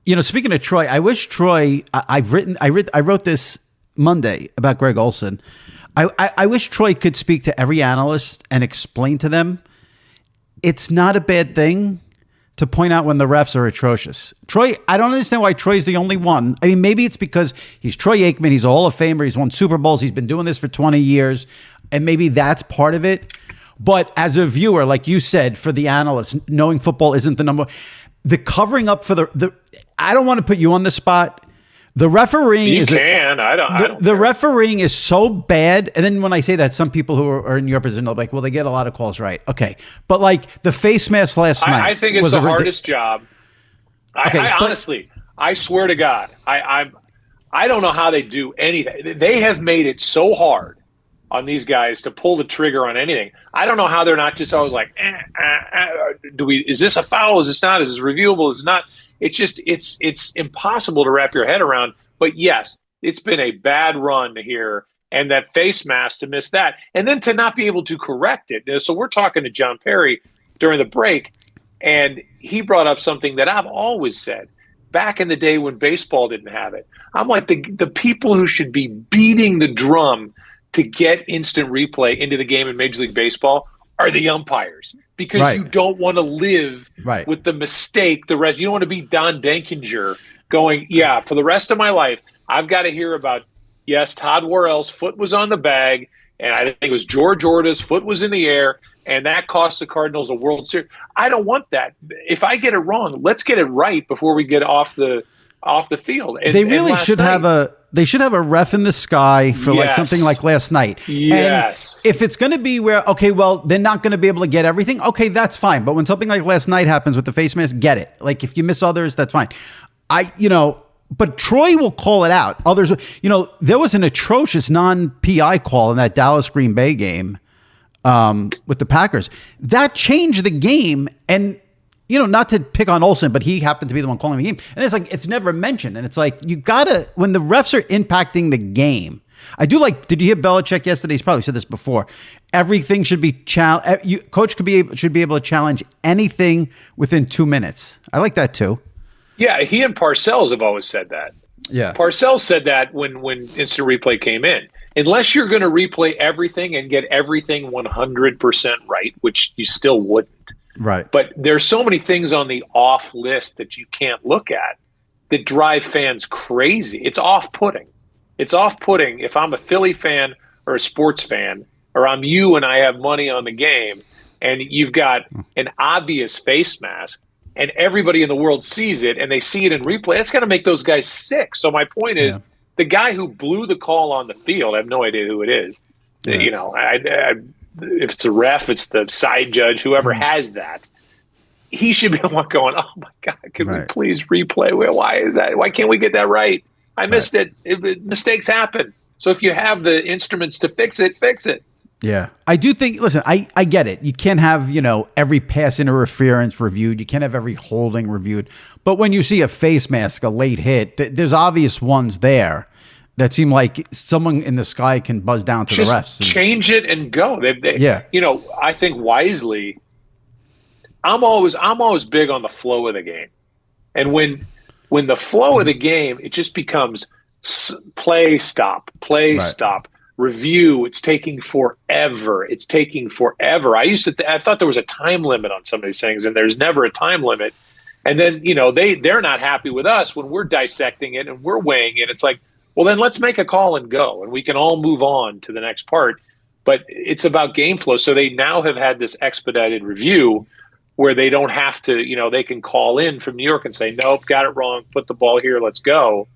You know, speaking of Troy, I wish Troy. I wrote this Monday about Greg Olson. I wish Troy could speak to every analyst and explain to them it's not a bad thing to point out when the refs are atrocious. Troy, I don't understand why Troy's the only one. I mean, maybe it's because he's Troy Aikman. He's a Hall of Famer. He's won Super Bowls. He's been doing this for 20 years. And maybe that's part of it. But as a viewer, like you said, for the analyst, knowing football isn't the number. The covering up for the I don't want to put you on the spot. The refereeing the refereeing is so bad. And then when I say that, some people who are in your position are like, well, they get a lot of calls right. Okay. But like the face mask last night. I think it's the hardest job. Honestly, I swear to God, I don't know how they do anything. They have made it so hard on these guys to pull the trigger on anything. I don't know how they're not just always like, is this a foul? Is this not? Is this reviewable? Is it not? It's impossible to wrap your head around. But yes, it's been a bad run here, and that face mask to miss that, and then to not be able to correct it. So we're talking to John Perry during the break, and he brought up something that I've always said back in the day when baseball didn't have it. I'm like the people who should be beating the drum to get instant replay into the game in Major League Baseball are the umpires, because you don't want to live with the mistake. You don't want to be Don Denkinger going, for the rest of my life, I've got to hear about, Todd Worrell's foot was on the bag, and I think it was George Orta's foot was in the air, and that cost the Cardinals a World Series. I don't want that. If I get it wrong, let's get it right before we get off the field. And, they really should have a ref in the sky for like something like last night. Yes. And if it's going to be where, okay, well, they're not going to be able to get everything. Okay, that's fine. But when something like last night happens with the face mask, get it. Like if you miss others, that's fine. But Troy will call it out. Others, there was an atrocious non-PI call in that Dallas Green Bay game with the Packers. That changed the game. And not to pick on Olsen, but he happened to be the one calling the game. And it's like, it's never mentioned. And it's like, you gotta, when the refs are impacting the game, I do like, did you hear Belichick yesterday? He's probably said this before. Everything should be coach should be able to challenge anything within 2 minutes. I like that too. Yeah. He and Parcells have always said that. Yeah. Parcells said that when instant replay came in, unless you're going to replay everything and get everything 100% right, which you still wouldn't. Right. But there's so many things on the off list that you can't look at that drive fans crazy. It's off-putting. It's off-putting if I'm a Philly fan or a sports fan, or I'm you and I have money on the game, and you've got an obvious face mask, and everybody in the world sees it, and they see it in replay. That's going to make those guys sick. So my point is, the guy who blew the call on the field, I have no idea who it is. Yeah. if it's a ref, it's the side judge, whoever has that. He should be the one going, oh my God, can we please replay? Why is that? Why can't we get that right? I missed it. Mistakes happen. So if you have the instruments to fix it, fix it. Yeah. I do think, listen, I get it. You can't have, every pass interference reviewed. You can't have every holding reviewed. But when you see a face mask, a late hit, there's obvious ones there that seem like someone in the sky can buzz down to Just the refs. Change it and go. Yeah. I think wisely, I'm always big on the flow of the game. And when the flow of the game, it just becomes play, stop, review. It's taking forever. I thought there was a time limit on some of these things, and there's never a time limit. And then, they're not happy with us when we're dissecting it and we're weighing it. It's like, well, then let's make a call and go, and we can all move on to the next part. But it's about game flow. So they now have had this expedited review where they don't have to, they can call in from New York and say, nope, got it wrong, put the ball here, let's go.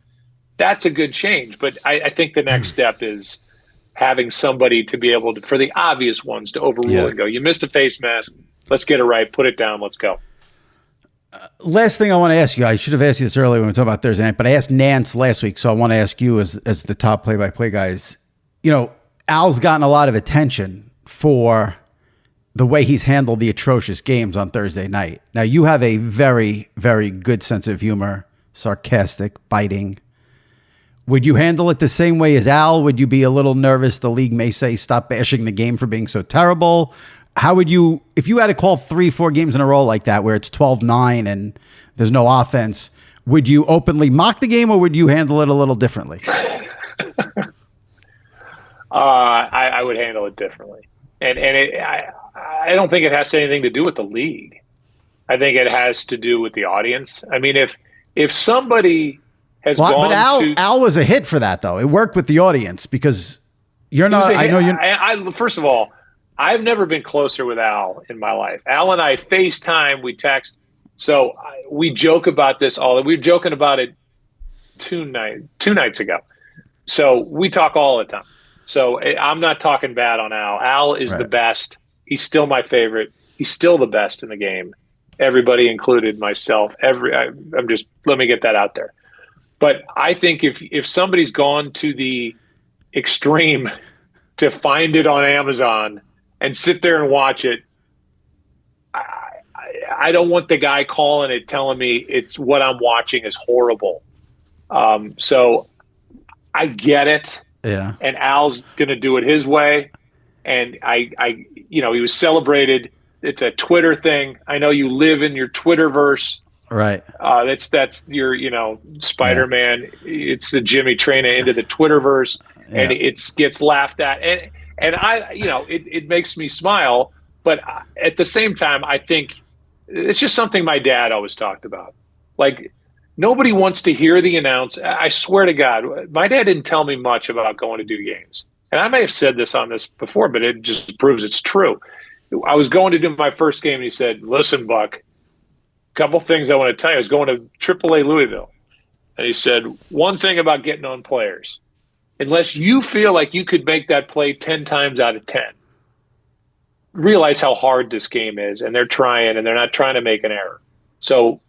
That's a good change. But I think the next step is having somebody to be able to, for the obvious ones, to overrule and go, you missed a face mask, let's get it right, put it down, let's go. Last thing I want to ask you, I should have asked you this earlier when we talked about Thursday night, but I asked Nance last week, so I want to ask you as the top play-by-play guys. Al's gotten a lot of attention for the way he's handled the atrocious games on Thursday night. Now, you have a very, very good sense of humor, sarcastic, biting. Would you handle it the same way as Al? Would you be a little nervous the league may say stop bashing the game for being so terrible? How would you, if you had to call 3-4 games in a row like that where it's 12-9 and there's no offense, would you openly mock the game or would you handle it a little differently? I would handle it differently. And I don't think it has anything to do with the league. I think it has to do with the audience. I mean, if somebody has gone but Al was a hit for that, though. It worked with the audience because you're not. I know you. First of all, I've never been closer with Al in my life. Al and I FaceTime, we text. So we joke about this all. We were joking about it two nights ago. So we talk all the time. So I'm not talking bad on Al. Al is the best. He's still my favorite. He's still the best in the game. Everybody, included myself. I'm just, let me get that out there. But I think if somebody's gone to the extreme to find it on Amazon and sit there and watch it, I don't want the guy calling it, telling me it's what I'm watching is horrible. So I get it. Yeah. And Al's going to do it his way. And he was celebrated. It's a Twitter thing. I know you live in your Twitterverse. Right. That's your, Spider-Man. Yeah. It's the Jimmy Traina into the Twitterverse, and it gets laughed at. And it makes me smile. But at the same time, I think it's just something my dad always talked about. Like, nobody wants to hear the announce. I swear to God, my dad didn't tell me much about going to do games. And I may have said this on this before, but it just proves it's true. I was going to do my first game, and he said, listen, Buck, a couple things I want to tell you. I was going to AAA Louisville. And he said, one thing about getting on players, unless you feel like you could make that play 10 times out of 10, realize how hard this game is, and they're trying, and they're not trying to make an error. So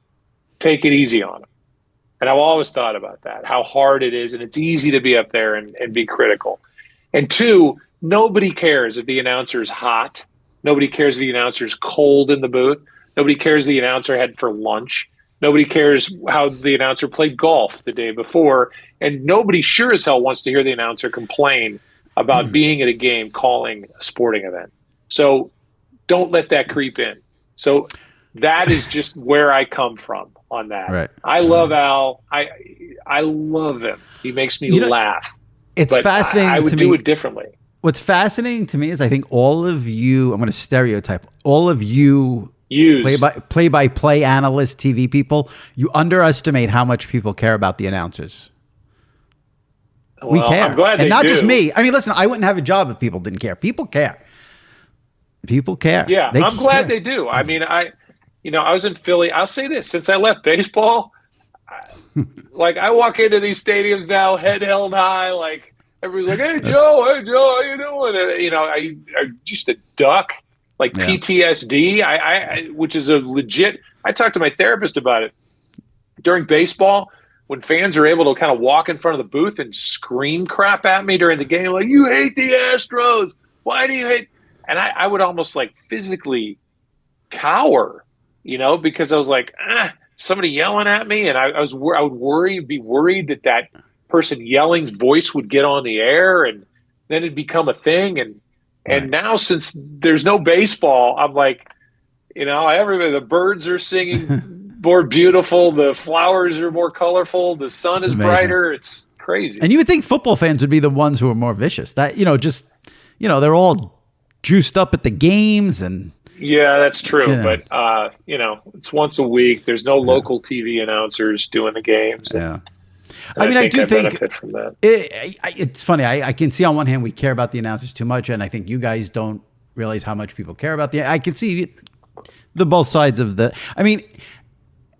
take it easy on them. And I've always thought about that, how hard it is, and it's easy to be up there and be critical. And two, nobody cares if the announcer is hot. Nobody cares if the announcer is cold in the booth. Nobody cares if the announcer had for lunch. Nobody cares how the announcer played golf the day before. And nobody sure as hell wants to hear the announcer complain about being at a game calling a sporting event. So don't let that creep in. So that is just where I come from on that. Right. I love Al. I love him. He makes me laugh. It's fascinating. I would do it differently. What's fascinating to me is I think all of you, I'm going to stereotype, all of you play-by-play analysts, TV people, you underestimate how much people care about the announcers. Well, we care. I'm glad and not do. Just me. I mean, listen, I wouldn't have a job if people didn't care. People care. People care. Yeah, I'm glad they do. I mean, I was in Philly. I'll say this, since I left baseball, like I walk into these stadiums now, head held high, like Everybody's like, hey, Joe, how you doing? And, I used to duck, like PTSD, which is a legit. I talked to my therapist about it. During baseball, when fans are able to kind of walk in front of the booth and scream crap at me during the game, like, you hate the Astros. Why do you hate? And I would almost like physically cower, because I was like, somebody yelling at me. And I would be worried that person yelling's voice would get on the air and then it'd become a thing. And now, since there's no baseball, I'm like, everybody, the birds are singing more beautiful, the flowers are more colorful, the sun is brighter. It's crazy. And you would think football fans would be the ones who are more vicious. That they're all juiced up at the games and. Yeah, that's true. But it's once a week. There's no local TV announcers doing the games. Yeah. I do think benefit from that. It's funny. I can see on one hand we care about the announcers too much, and I think you guys don't realize how much people care about I can see the both sides of the. I mean,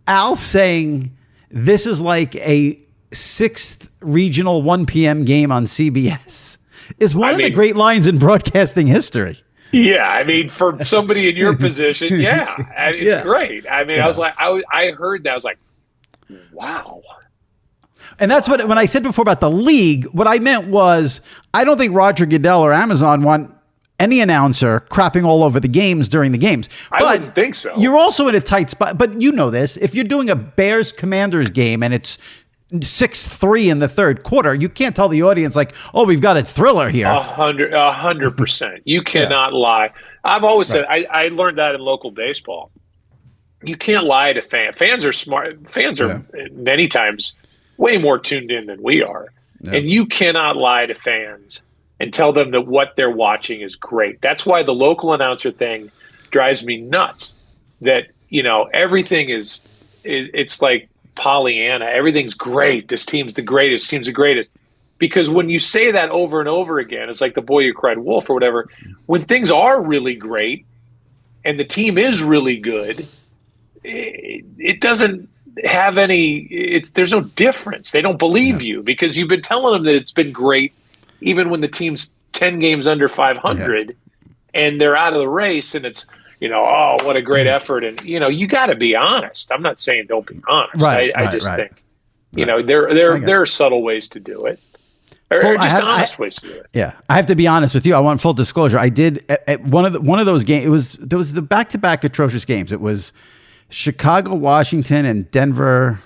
Al saying this is like a 6th regional 1 p.m. game on CBS is one of the great lines in broadcasting history. Yeah, I mean, for somebody in your position, it's great. I mean, I was like, I heard that, I was like, wow. And that's what, when I said before about the league, what I meant was, I don't think Roger Goodell or Amazon want any announcer crapping all over the games during the games. I wouldn't think so. You're also in a tight spot, but you know this. If you're doing a Bears-Commanders game and it's 6-3 in the third quarter, you can't tell the audience like, oh, we've got a thriller here. 100%. You cannot lie. I've always said, I learned that in local baseball. You can't lie to fans. Fans are smart. Fans are many times way more tuned in than we are. Yeah. And you cannot lie to fans and tell them that what they're watching is great. That's why the local announcer thing drives me nuts. That, everything it's like Pollyanna. Everything's great. This team's the greatest. Team's the greatest. Because when you say that over and over again, it's like the boy who cried wolf or whatever. When things are really great and the team is really good, it doesn't have any. There's no difference. They don't believe you because you've been telling them that it's been great, even when the team's 10 games under 500 and they're out of the race, and it's. Oh, what a great effort. And, you got to be honest. I'm not saying don't be honest. I just think, there are subtle ways to do it. Or just honest ways to do it. Yeah. I have to be honest with you. I want full disclosure. I did at one of those games. There was the back-to-back atrocious games. It was Chicago, Washington, and Denver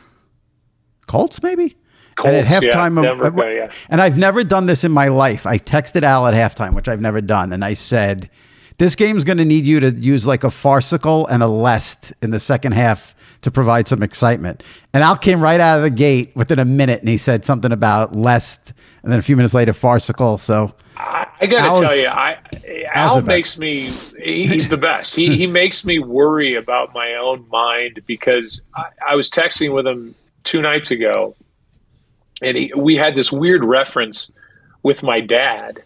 Colts, maybe? Colts, and at halftime, Denver, and I've never done this in my life. I texted Al at halftime, which I've never done. And I said, this game's going to need you to use like a farcical and a lest in the second half to provide some excitement. And Al came right out of the gate within a minute, and he said something about lest, and then a few minutes later, farcical. So I got to tell you, Al makes me. He's the best. He makes me worry about my own mind because I was texting with him 2 nights ago, and we had this weird reference with my dad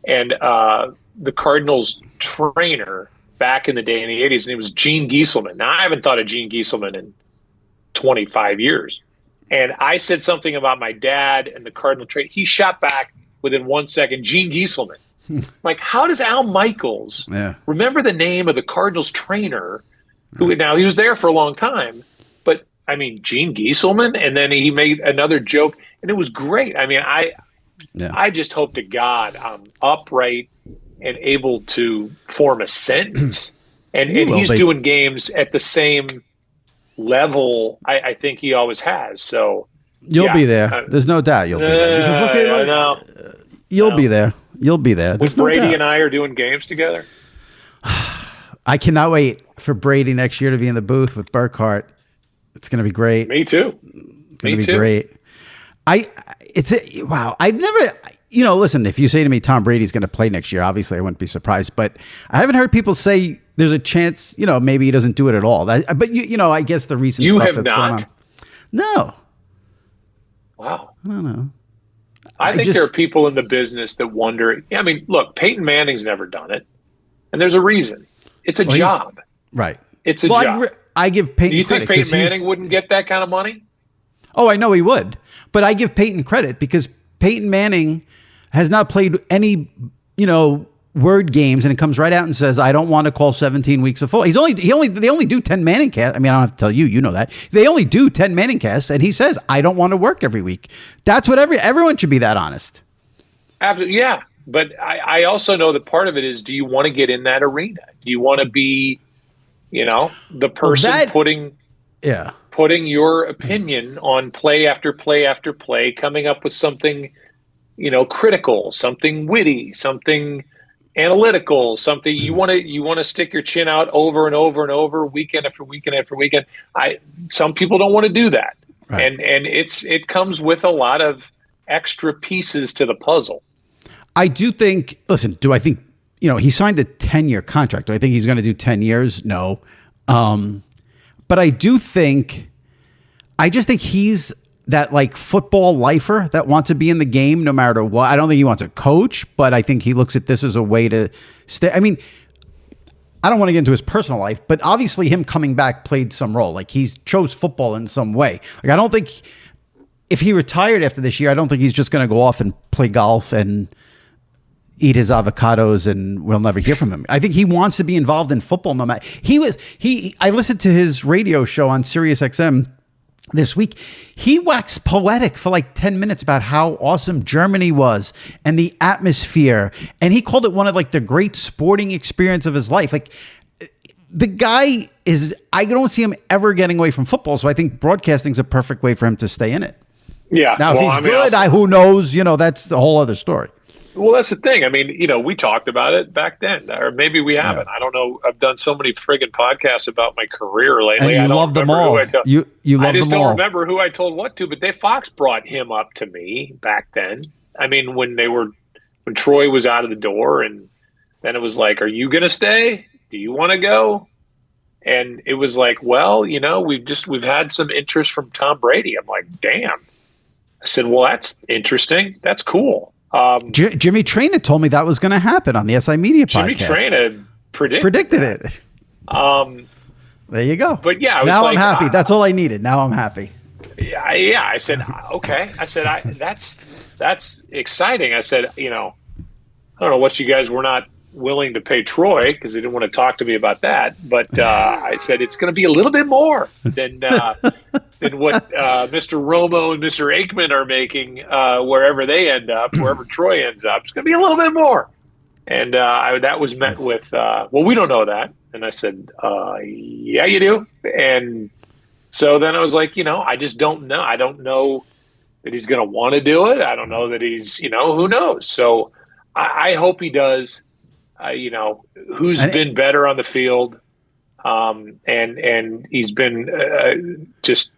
and the Cardinals trainer back in the day in the 80s, and it was Gene Gieselman. Now, I haven't thought of Gene Gieselman in 25 years. And I said something about my dad and the Cardinal trainer. He shot back within 1 second, Gene Gieselman. Like, how does Al Michaels remember the name of the Cardinals trainer who now he was there for a long time? But, I mean, Gene Gieselman? And then he made another joke, and it was great. I mean, I just hope to God I'm upright and able to form a sentence. And he's doing games at the same level I think he always has. So you'll be there. There's no doubt you'll be there. Because you'll be there. You'll be there. When Brady and I are doing games together. I cannot wait for Brady next year to be in the booth with Burkhart. It's going to be great. Me too. It's going to be great. Wow. I've never, listen, if you say to me, Tom Brady's going to play next year, obviously I wouldn't be surprised, but I haven't heard people say there's a chance, maybe he doesn't do it at all. But I guess the recent stuff that's going on. No. Wow. I don't know. I think there are people in the business that wonder. I mean, look, Peyton Manning's never done it. And there's a reason. It's a job. Right. It's a job. I give Peyton credit. Do you think Peyton Manning wouldn't get that kind of money? Oh, I know he would. But I give Peyton credit because Peyton Manning has not played any, word games, and it comes right out and says, I don't want to call 17 weeks of football. They only do 10 Manning casts. I mean, I don't have to tell you, you know that. They only do 10 Manning casts, and he says, I don't want to work every week. That's what everyone should be that honest. Absolutely, yeah. But I also know that part of it is, do you want to get in that arena? Do you want to be, the person putting your opinion on play after play after play, coming up with something, critical, something witty, something analytical, something you want to stick your chin out over and over and over, weekend after weekend after weekend. Some people don't want to do that, right. and it comes with a lot of extra pieces to the puzzle. I do think. Listen, do I think he signed a 10-year contract? Do I think he's going to do 10 years? No, but I do think. I just think he's that like football lifer that wants to be in the game no matter what. I don't think he wants to coach, but I think he looks at this as a way to stay. I mean, I don't want to get into his personal life, but obviously him coming back played some role. Like he chose football in some way. Like I don't think if he retired after this year, I don't think he's just going to go off and play golf and eat his avocados and we'll never hear from him. I think he wants to be involved in football no matter. I listened to his radio show on Sirius XM this week. He waxed poetic for like 10 minutes about how awesome Germany was and the atmosphere. And he called it one of like the great sporting experience of his life. Like the guy I don't see him ever getting away from football. So I think broadcasting's a perfect way for him to stay in it. Yeah. Now, if he's good, who knows, that's the whole other story. Well, that's the thing. I mean, we talked about it back then, or maybe we haven't. Yeah. I don't know. I've done so many friggin' podcasts about my career lately. And you love them all. You love them all. I just don't remember who I told what to, but Fox brought him up to me back then. I mean, when Troy was out of the door, and then it was like, are you going to stay? Do you want to go? And it was like, well, we've had some interest from Tom Brady. I'm like, damn. I said, well, that's interesting. That's cool. Jimmy Traina told me that was going to happen on the SI Media podcast. Jimmy Traina predicted it. There you go. But yeah, now I'm happy. That's all I needed. Now I'm happy. Yeah. I said, okay. I said, that's exciting. I said, I don't know what you guys were not willing to pay Troy because they didn't want to talk to me about that. But I said it's going to be a little bit more than what Mr. Romo and Mr. Aikman are making wherever they end up, wherever Troy ends up. It's going to be a little bit more. And that was met with, well, we don't know that. And I said, yeah, you do. And so then I was like, I just don't know. I don't know that he's going to want to do it. I don't know that he's, who knows? So I hope he does. Who's been better on the field, and he's been just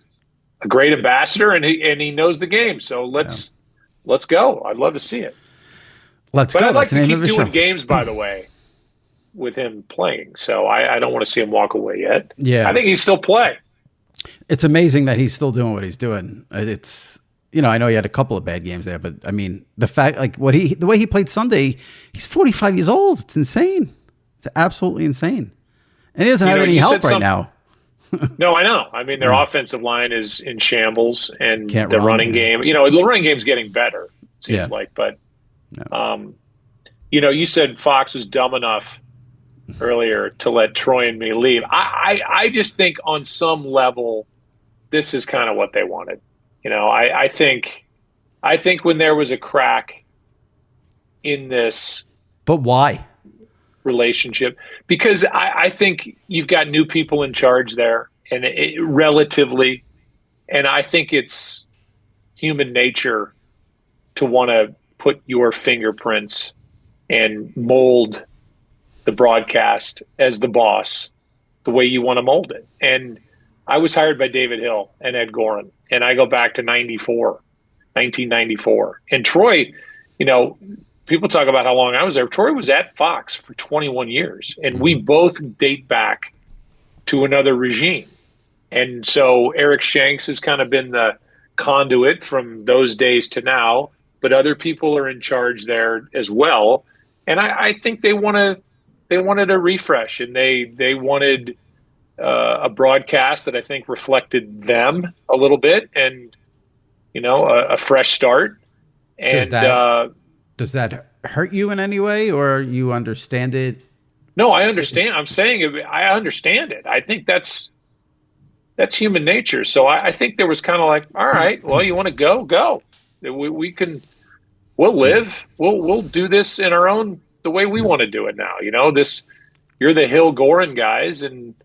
a great ambassador, and he knows the game. So let's go. I'd love to see it. Let's go. I'd like to keep doing games, by the way, with him playing. So I don't want to see him walk away yet. Yeah, I think he's still play. It's amazing that he's still doing what he's doing. It's. I know he had a couple of bad games there, but I mean, the fact, like the way he played Sunday, he's 45 years old. It's insane. It's absolutely insane. And he doesn't have any help right now. No, I know. I mean, their offensive line is in shambles, and the running game, the running game's getting better, it seems like. But, you said Fox was dumb enough earlier to let Troy and me leave. I just think on some level, this is kind of what they wanted. I think when there was a crack in this, but why relationship? Because I think you've got new people in charge there, and relatively, and I think it's human nature to want to put your fingerprints and mold the broadcast as the boss the way you want to mold it. And I was hired by David Hill and Ed Goren, and I go back to 1994. And Troy, people talk about how long I was there. Troy was at Fox for 21 years, and we both date back to another regime. And so Eric Shanks has kind of been the conduit from those days to now, but other people are in charge there as well. And I think they wanted a refresh, and they wanted a broadcast that I think reflected them a little bit, and a fresh start. And does Does that hurt you in any way, or you understand it? No, I understand. I'm saying I understand it. I think that's human nature. So I think there was kind of like, all right, well, you want to go. We can, we'll live. We'll do this in our own, the way we want to do it now. You're the Hill Gorin guys, and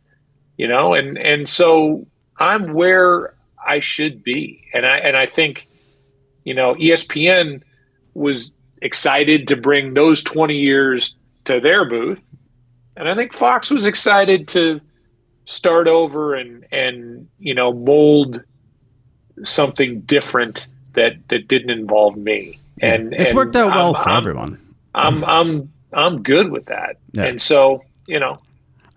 and so I'm where I should be, and I think ESPN was excited to bring those 20 years to their booth, and I think Fox was excited to start over and mold something different that didn't involve me. And it's worked out well for everyone. I'm good with that, and so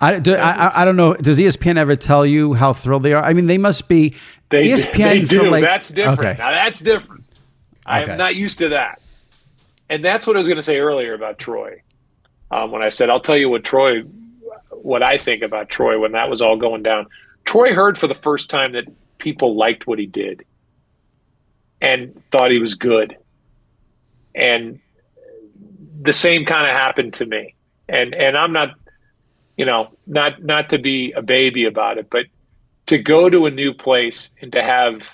I don't know. Does ESPN ever tell you how thrilled they are? I mean, they must be. ESPN do. That's different. Okay. Now that's different. I Okay. am not used to that, and that's what I was going to say earlier about Troy. When I said I'll tell you what I think about Troy when that was all going down. Troy heard for the first time that people liked what he did and thought he was good, and the same kind of happened to me. And I'm not. Not to be a baby about it, but to go to a new place and to have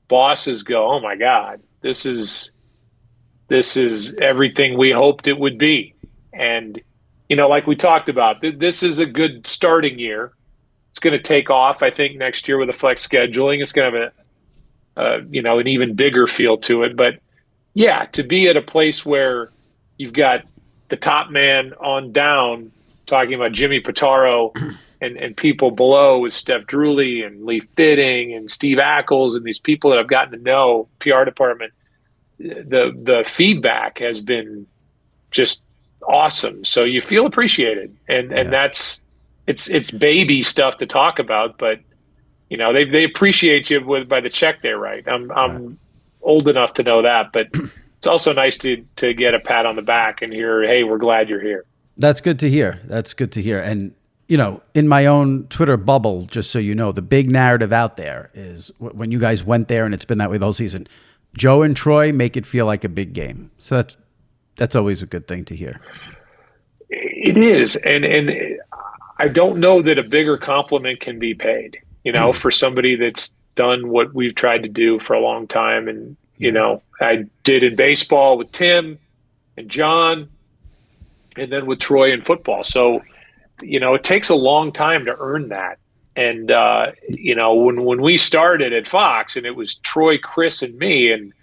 bosses go, "Oh my God, this is everything we hoped it would be." And, like we talked about, this is a good starting year. It's going to take off, I think, next year with the flex scheduling. It's going to have an even bigger feel to it. But yeah, to be at a place where you've got the top man on down, talking about Jimmy Pitaro and people below with Steph Drewley and Lee Fitting and Steve Ackles and these people that I've gotten to know, PR department, the feedback has been just awesome. So you feel appreciated, and that's it's baby stuff to talk about, but they appreciate you by the check they write. I'm old enough to know that, but it's also nice to get a pat on the back and hear, "Hey, we're glad you're here." That's good to hear. And, in my own Twitter bubble, just so you know, the big narrative out there is when you guys went there, and it's been that way the whole season, Joe and Troy make it feel like a big game. So that's always a good thing to hear. It is. And I don't know that a bigger compliment can be paid, for somebody that's done what we've tried to do for a long time. And, I did in baseball with Tim and John, and then with Troy in football. So, it takes a long time to earn that. And, when we started at Fox and it was Troy, Chris, and me, and,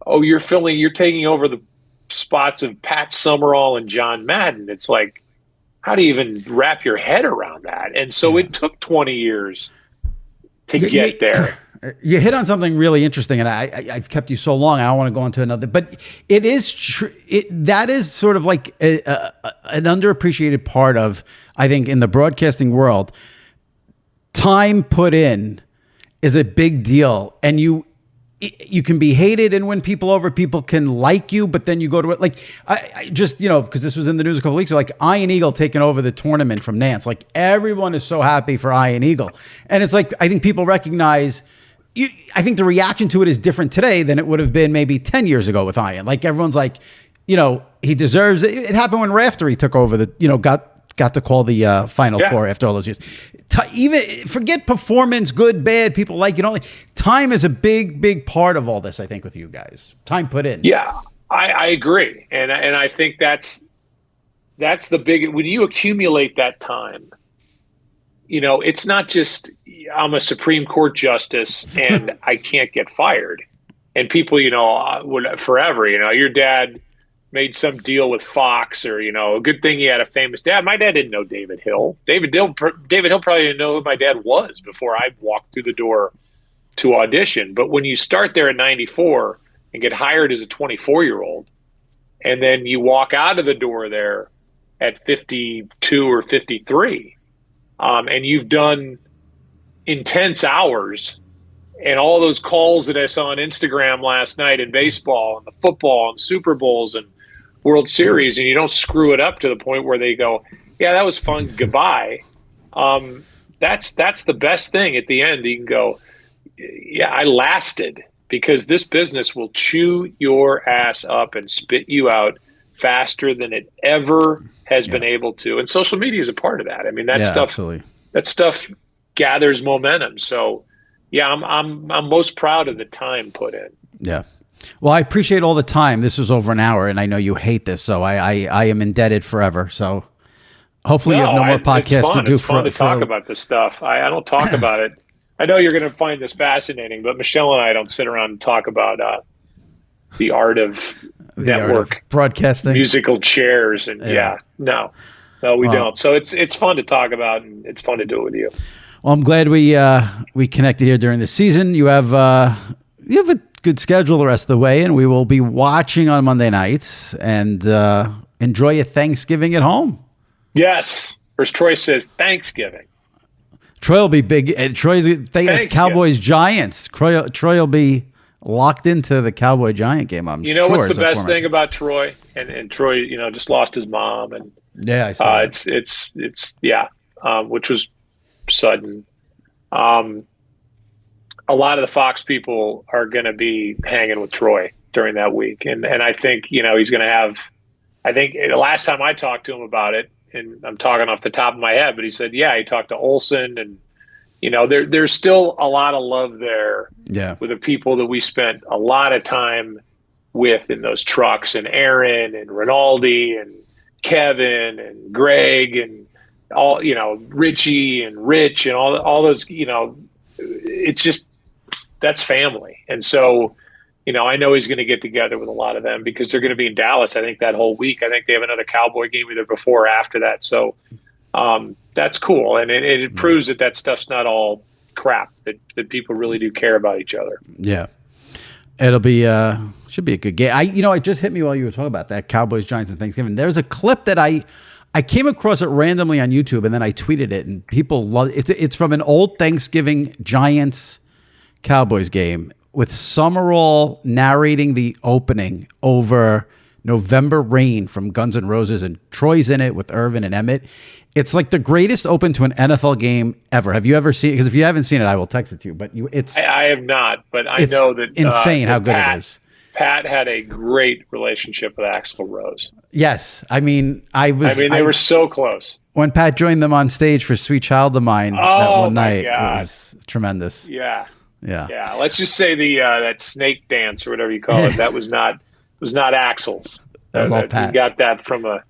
you're taking over the spots of Pat Summerall and John Madden. It's like, how do you even wrap your head around that? And so it took 20 years to get there. You hit on something really interesting, and I've kept you so long, I don't want to go into another, but it is true. That is sort of like an underappreciated part of, I think, in the broadcasting world. Time put in is a big deal, and you can be hated and win people over. People can like you, but then you go to it. Like, I just, because this was in the news a couple of weeks ago, like Ian Eagle taking over the tournament from Nance. Like, everyone is so happy for Ian Eagle. And it's like, I think people recognize, I think the reaction to it is different today than it would have been maybe 10 years ago with Ian. Like, everyone's like, he deserves it. It happened when Raftery took over got to call the Final Four after all those years. Even forget performance, good, bad, people like it only. Time is a big part of all this, I think, with you guys. Time put in. Yeah, I agree. And I think that's the big, when you accumulate that time, it's not just I'm a Supreme Court justice and I can't get fired. And people, would forever, your dad made some deal with Fox, or, a good thing he had a famous dad. My dad didn't know David Hill. David Hill probably didn't know who my dad was before I walked through the door to audition. But when you start there at 94 and get hired as a 24-year-old, and then you walk out of the door there at 52 or 53, and you've done intense hours and all those calls that I saw on Instagram last night in baseball and the football and Super Bowls and World Series, and you don't screw it up to the point where they go, "Yeah, that was fun, goodbye." That's the best thing at the end. You can go, "Yeah, I lasted." because this business will chew your ass up and spit you out faster than it ever has been able to. And social media is a part of that. I mean, Absolutely. That stuff gathers momentum. So yeah, I'm most proud of the time put in. Yeah. Well, I appreciate all the time. This was over an hour, and I know you hate this, so I am indebted forever. So hopefully you have no more podcasts to do. It's fun to talk about this stuff. I don't talk about it. I know you're going to find this fascinating, but Michelle and I don't sit around and talk about the art of network broadcasting, musical chairs, and no, we don't. So it's fun to talk about, and it's fun to do it with you. Well, I'm glad we connected here during the season. You have a good schedule the rest of the way, and we will be watching on Monday nights and enjoy your Thanksgiving at home. Yes. First Troy says Thanksgiving. Troy will be big. Troy's Cowboys Giants. Troy will be locked into the Cowboy Giant game. I'm sure. What's the best thing about Troy? And Troy, just lost his mom, and I saw it's which was sudden. A lot of the Fox people are going to be hanging with Troy during that week, and I think he's going to have. I think the last time I talked to him about it, and I'm talking off the top of my head, but he said, he talked to Olsen, and there's still a lot of love there with the people that we spent a lot of time with in those trucks, and Aaron and Rinaldi and Kevin and Greg and all, Richie and Rich and all those, it's just, that's family. And so, I know he's going to get together with a lot of them because they're going to be in Dallas, I think, that whole week. I think they have another Cowboy game either before or after that. So that's cool. And it proves that stuff's not all crap, that people really do care about each other. Yeah. It'll be should be a good game. It just hit me while you were talking about that Cowboys Giants and Thanksgiving. There's a clip that I came across it randomly on YouTube, and then I tweeted it, and people love it. It's from an old Thanksgiving Giants Cowboys game with Summerall narrating the opening over November Rain from Guns N' Roses, and Troy's in it with Irvin and Emmett. It's like the greatest open to an NFL game ever. Have you ever seen it? Because if you haven't seen it, I will text it to you. But I have not, but I know that insane how good it is. Pat had a great relationship with Axl Rose. Yes. I mean, they were so close. When Pat joined them on stage for Sweet Child of Mine that one night, God. It was tremendous. Yeah. Yeah. Let's just say that snake dance or whatever you call it, that was not Axl's. That was all Pat. We got that from a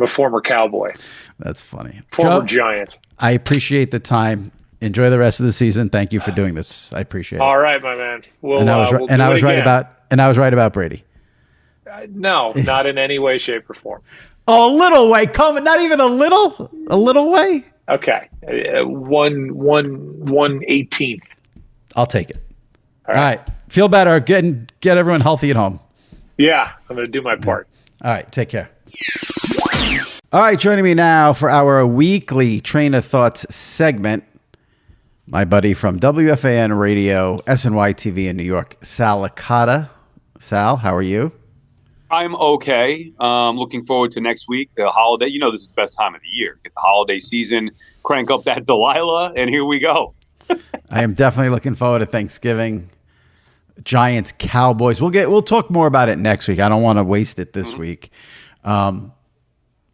former Cowboy. That's funny. Former Joe, Giant. I appreciate the time. Enjoy the rest of the season. Thank you for doing this. I appreciate it. All right, my man. I was right about Brady. No, not in any way, shape, or form. Oh, a little way. Not even a little way. Okay, 1/18th. I'll take it. All right. Feel better. Get everyone healthy at home. Yeah, I'm going to do my part. All right. Take care. All right. Joining me now for our weekly Traina Thoughts segment, my buddy from WFAN Radio, SNY TV in New York, Sal Licata. Sal, how are you? I'm okay. Looking forward to next week, the holiday. This is the best time of the year. Get the holiday season, crank up that Delilah, and here we go. I am definitely looking forward to Thanksgiving. Giants, Cowboys. We'll talk more about it next week. I don't want to waste it this week. I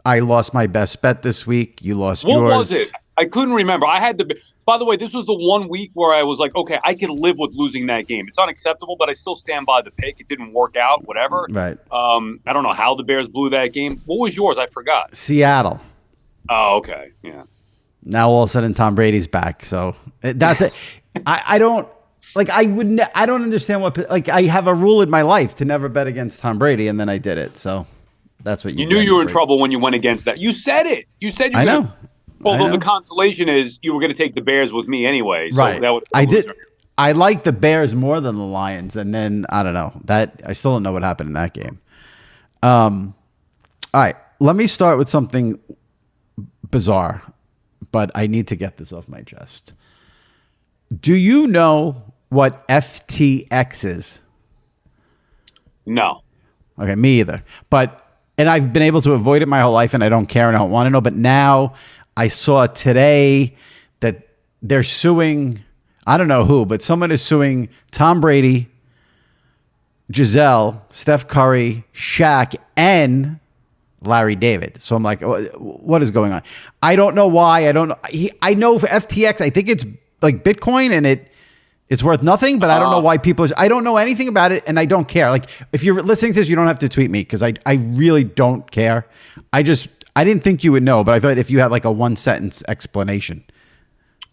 lost my best bet this week. You lost yours. What was it? I couldn't remember. By the way, this was the one week where I was like, okay, I can live with losing that game. It's unacceptable, but I still stand by the pick. It didn't work out, whatever. Right. I don't know how the Bears blew that game. What was yours? I forgot. Seattle. Oh, okay. Yeah. Now all of a sudden Tom Brady's back. So that's it. I don't understand I have a rule in my life to never bet against Tom Brady, and then I did it. So that's what you knew you were in trouble when you went against that. You said it. You said you I know. Although the consolation is you were going to take the Bears with me anyway. So right. I did. I like the Bears more than the Lions, and then I don't know that I still don't know what happened in that game. All right, let me start with something bizarre, but I need to get this off my chest. Do you know what FTX is? No. Okay, me either. And I've been able to avoid it my whole life, and I don't care and I don't want to know. But now I saw today that they're suing I don't know who, but someone is suing Tom Brady, Giselle, Steph Curry, Shaq, and Larry David. So I'm like, what is going on? I don't know why. I don't know. I know for FTX, I think it's like Bitcoin and it's worth nothing, but I don't know why I don't know anything about it and I don't care. Like if you're listening to this, you don't have to tweet me because I really don't care. I didn't think you would know, but I thought if you had like a 1-sentence explanation.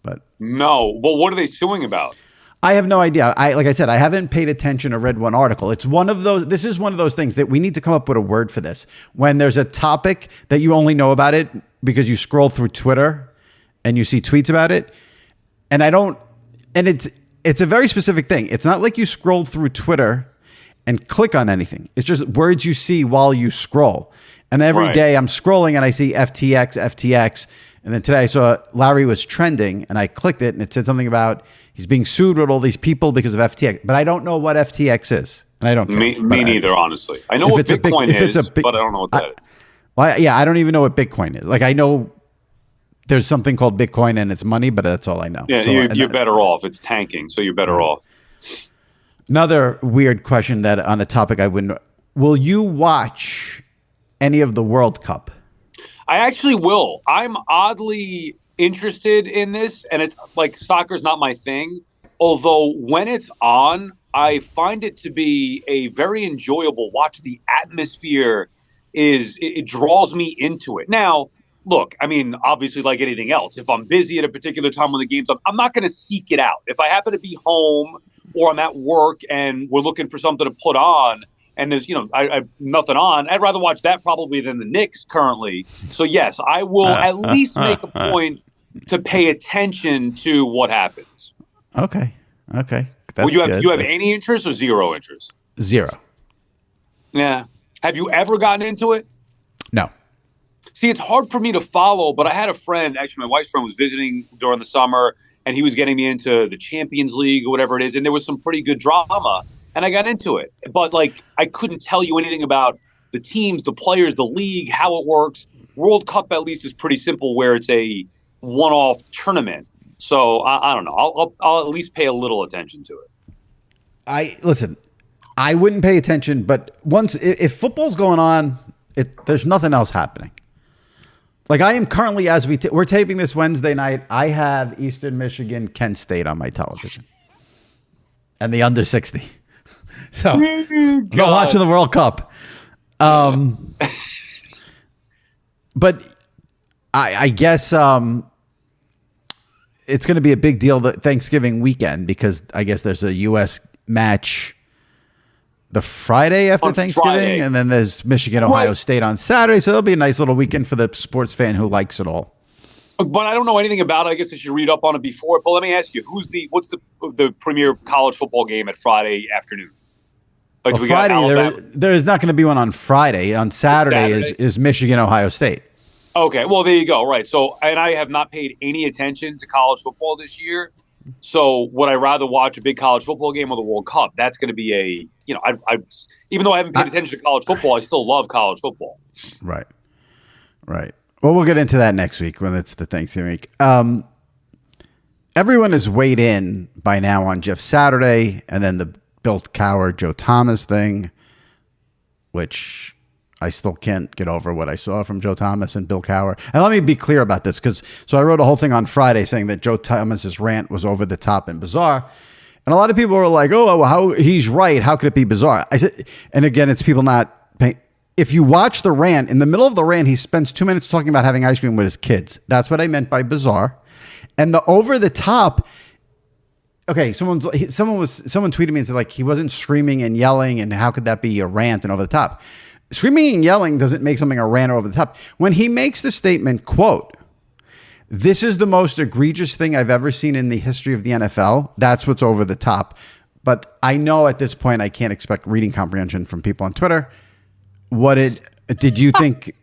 But no. Well, what are they suing about? I have no idea. Like I said, I haven't paid attention or read one article. It's one of those. This is one of those things that we need to come up with a word for this. When there's a topic that you only know about it because you scroll through Twitter and you see tweets about it, and it's a very specific thing. It's not like you scroll through Twitter and click on anything. It's just words you see while you scroll. And every day I'm scrolling and I see FTX. And then today I saw Larry was trending and I clicked it and it said something about he's being sued with all these people because of FTX. But I don't know what FTX is. And I don't care. Me neither, honestly. I know what Bitcoin is, but I don't know what that is. Well, yeah, I don't even know what Bitcoin is. Like I know there's something called Bitcoin and it's money, but that's all I know. Yeah, so, you're better off. It's tanking, so you're better off. Another weird question that on a topic I wouldn't. Will you watch any of the World Cup? I actually will. I'm oddly interested in this, and it's like soccer's not my thing. Although when it's on, I find it to be a very enjoyable watch. The atmosphere it draws me into it. Now, look, I mean, obviously, like anything else, if I'm busy at a particular time when the game's on, I'm not going to seek it out. If I happen to be home or I'm at work and we're looking for something to put on, and there's, I nothing on, I'd rather watch that probably than the Knicks currently. So, yes, I will at least make a point to pay attention to what happens. Okay. Would you have any interest or zero interest? Zero. Yeah. Have you ever gotten into it? No. See, it's hard for me to follow, but I had a friend, actually my wife's friend was visiting during the summer, and he was getting me into the Champions League or whatever it is, and there was some pretty good drama. And I got into it. But, I couldn't tell you anything about the teams, the players, the league, how it works. World Cup, at least, is pretty simple where it's a one-off tournament. So, I don't know. I'll at least pay a little attention to it. Listen, I wouldn't pay attention, but if football's going on, there's nothing else happening. Like, I am currently, as we're taping this Wednesday night, I have Eastern Michigan, Kent State on my television. And the under 60. So I'm not watching the World Cup. But I guess it's going to be a big deal that Thanksgiving weekend because I guess there's a U.S. match the Friday after Thanksgiving. And then there's Michigan, Ohio State on Saturday. So that'll be a nice little weekend for the sports fan who likes it all. But I don't know anything about it. I guess I should read up on it before. But let me ask you, what's the premier college football game at Friday afternoon? Well, Friday, there is not going to be one on Friday. On Saturday is Michigan, Ohio State. Okay, well, there you go. Right. So, and I have not paid any attention to college football this year. So would I rather watch a big college football game or the World Cup? That's going to be I even though I haven't paid attention to college football, I still love college football. Right. Well, we'll get into that next week when it's the Thanksgiving week. Everyone has weighed in by now on Jeff Saturday and then the Bill Cowher, Joe Thomas thing, which I still can't get over what I saw from Joe Thomas and Bill Cowher. And let me be clear about this so I wrote a whole thing on Friday saying that Joe Thomas's rant was over the top and bizarre. And a lot of people were like, oh, how he's right. How could it be bizarre? I said, and again, it's people not paying. If you watch the rant, in the middle of the rant, he spends 2 minutes talking about having ice cream with his kids. That's what I meant by bizarre. And the over the top. Okay, someone tweeted me and said like he wasn't screaming and yelling, and how could that be a rant and over the top? Screaming and yelling doesn't make something a rant or over the top. When he makes the statement, quote, "This is the most egregious thing I've ever seen in the history of the NFL," that's what's over the top. But I know at this point I can't expect reading comprehension from people on Twitter. Did you think?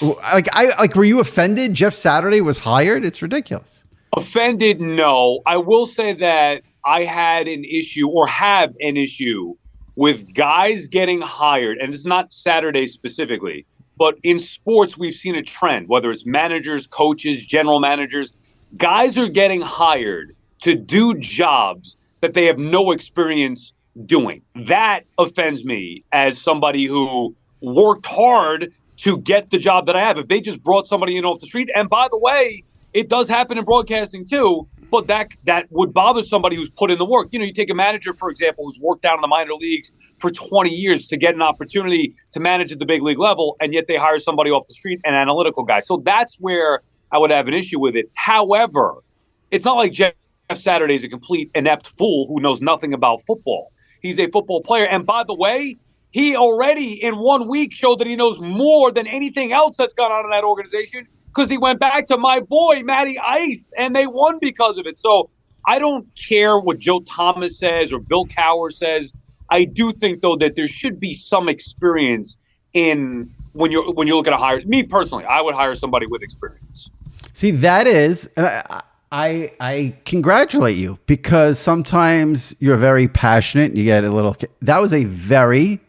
Were you offended? Jeff Saturday was hired. It's ridiculous. Offended? No. I will say that I had an issue or have an issue with guys getting hired, and it's not Saturday specifically, but in sports we've seen a trend, whether it's managers, coaches, general managers, guys are getting hired to do jobs that they have no experience doing. That offends me as somebody who worked hard to get the job that I have. If they just brought somebody in off the street, and by the way, it does happen in broadcasting too, but that would bother somebody who's put in the work. You take a manager, for example, who's worked down in the minor leagues for 20 years to get an opportunity to manage at the big league level, and yet they hire somebody off the street, an analytical guy. So that's where I would have an issue with it. However, it's not like Jeff Saturday is a complete inept fool who knows nothing about football. He's a football player. And by the way, he already in 1 week showed that he knows more than anything else that's gone on in that organization, because he went back to my boy, Matty Ice, and they won because of it. So I don't care what Joe Thomas says or Bill Cowher says. I do think, though, that there should be some experience in when you're looking to hire. Me personally, I would hire somebody with experience. See, that is, and I congratulate you, because sometimes you're very passionate and you get a little. That was a very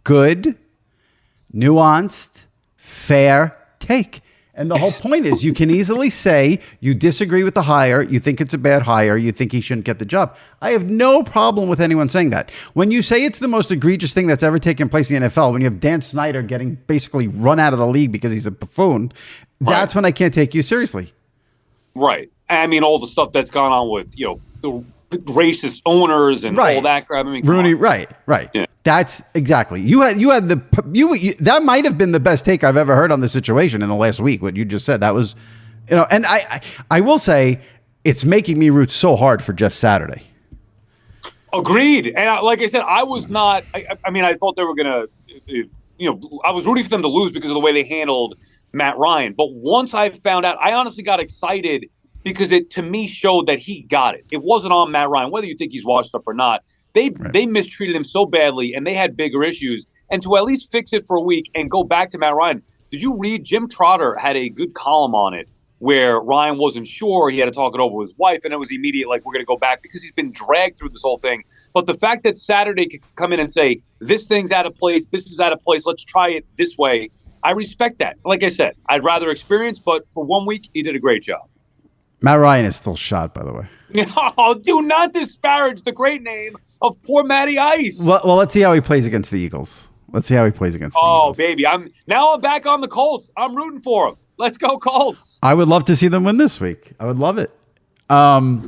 good, nuanced, fair take. And the whole point is, you can easily say you disagree with the hire, you think it's a bad hire, you think he shouldn't get the job. I have no problem with anyone saying that. When you say it's the most egregious thing that's ever taken place in the NFL, when you have Dan Snyder getting basically run out of the league because he's a buffoon, that's when I can't take you seriously. Right. I mean, all the stuff that's gone on with, the racist owners and all that crap. I mean, Rooney, right. Yeah. That's exactly. You had that might have been the best take I've ever heard on the situation in the last week. What you just said, that was, and I will say, it's making me root so hard for Jeff Saturday. Agreed. And like I said, I was not. I mean, I thought they were gonna. I was rooting for them to lose because of the way they handled Matt Ryan. But once I found out, I honestly got excited because it, to me, showed that he got it. It wasn't on Matt Ryan, whether you think he's washed up or not. They mistreated him so badly, and they had bigger issues. And to at least fix it for a week and go back to Matt Ryan. Did you read? Jim Trotter had a good column on it where Ryan wasn't sure. He had to talk it over with his wife, and it was immediate, like, we're going to go back because he's been dragged through this whole thing. But the fact that Saturday could come in and say, this thing's out of place, this is out of place, let's try it this way, I respect that. Like I said, I'd rather experience, but for 1 week, he did a great job. Matt Ryan is still shot, by the way. Oh, do not disparage the great name of poor Matty Ice. Well, let's see how he plays against the Eagles. Oh, baby. I'm back on the Colts. I'm rooting for him. Let's go, Colts. I would love to see them win this week. I would love it. I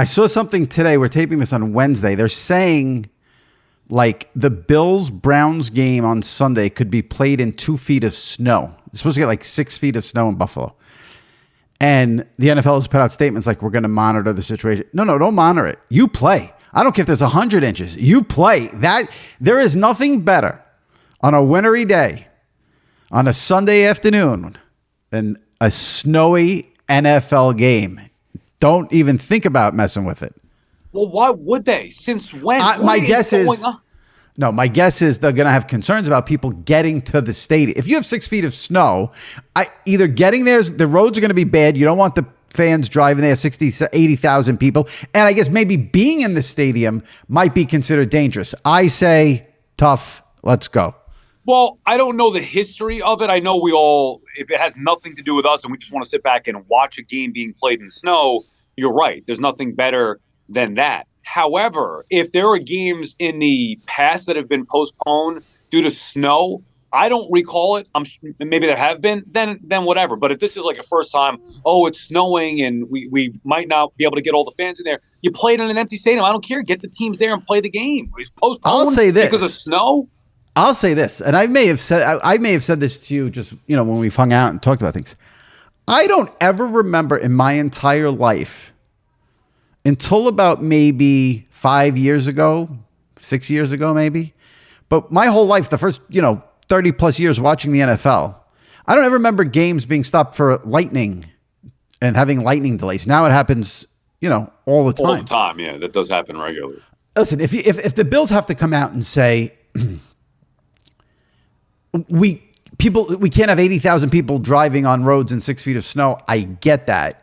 saw something today. We're taping this on Wednesday. They're saying, like, the Bills-Browns game on Sunday could be played in 2 feet of snow. They're supposed to get like 6 feet of snow in Buffalo. And the NFL has put out statements like, we're going to monitor the situation. No, don't monitor it. You play. I don't care if there's 100 inches. You play. There is nothing better on a wintry day, on a Sunday afternoon, than a snowy NFL game. Don't even think about messing with it. Well, why would they? Since when? My guess is they're going to have concerns about people getting to the stadium. If you have 6 feet of snow, either getting there, the roads are going to be bad. You don't want the fans driving there, 60, 80,000 people. And I guess maybe being in the stadium might be considered dangerous. I say, tough, let's go. Well, I don't know the history of it. I know if it has nothing to do with us and we just want to sit back and watch a game being played in snow, you're right. There's nothing better than that. However, if there are games in the past that have been postponed due to snow, I don't recall it. Maybe there have been, then whatever. But if this is like a first time, it's snowing and we might not be able to get all the fans in there, you play it in an empty stadium. I don't care. Get the teams there and play the game. It's postponed I'll say this. Because of snow. I'll say this, and I may have said this to you just when we've hung out and talked about things. I don't ever remember in my entire life, until about maybe 5 years ago, 6 years ago, maybe. But my whole life, the first, 30 plus years watching the NFL, I don't ever remember games being stopped for lightning and having lightning delays. Now it happens, all the time. All the time, yeah. That does happen regularly. Listen, if the Bills have to come out and say, we can't have 80,000 people driving on roads in 6 feet of snow, I get that.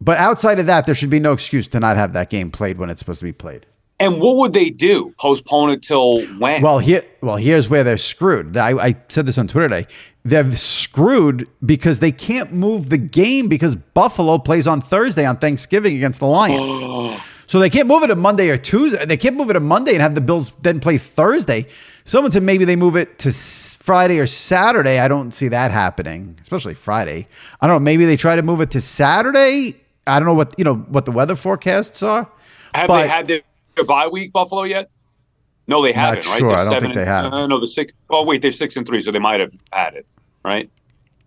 But outside of that, there should be no excuse to not have that game played when it's supposed to be played. And what would they do? Postpone it till when? Well, here's where they're screwed. I said this on Twitter today. they're screwed because they can't move the game because Buffalo plays on Thursday on Thanksgiving against the Lions. So they can't move it to Monday or Tuesday. They can't move it to Monday and have the Bills then play Thursday. Someone said maybe they move it to Friday or Saturday. I don't see that happening, especially Friday. I don't know. Maybe they try to move it to Saturday. I don't know what the weather forecasts are. Have they had their bye week, Buffalo, yet? No, they haven't, right? Sure, I don't think they have. No, the 6. Oh, wait, they're 6-3, so they might have had it, right?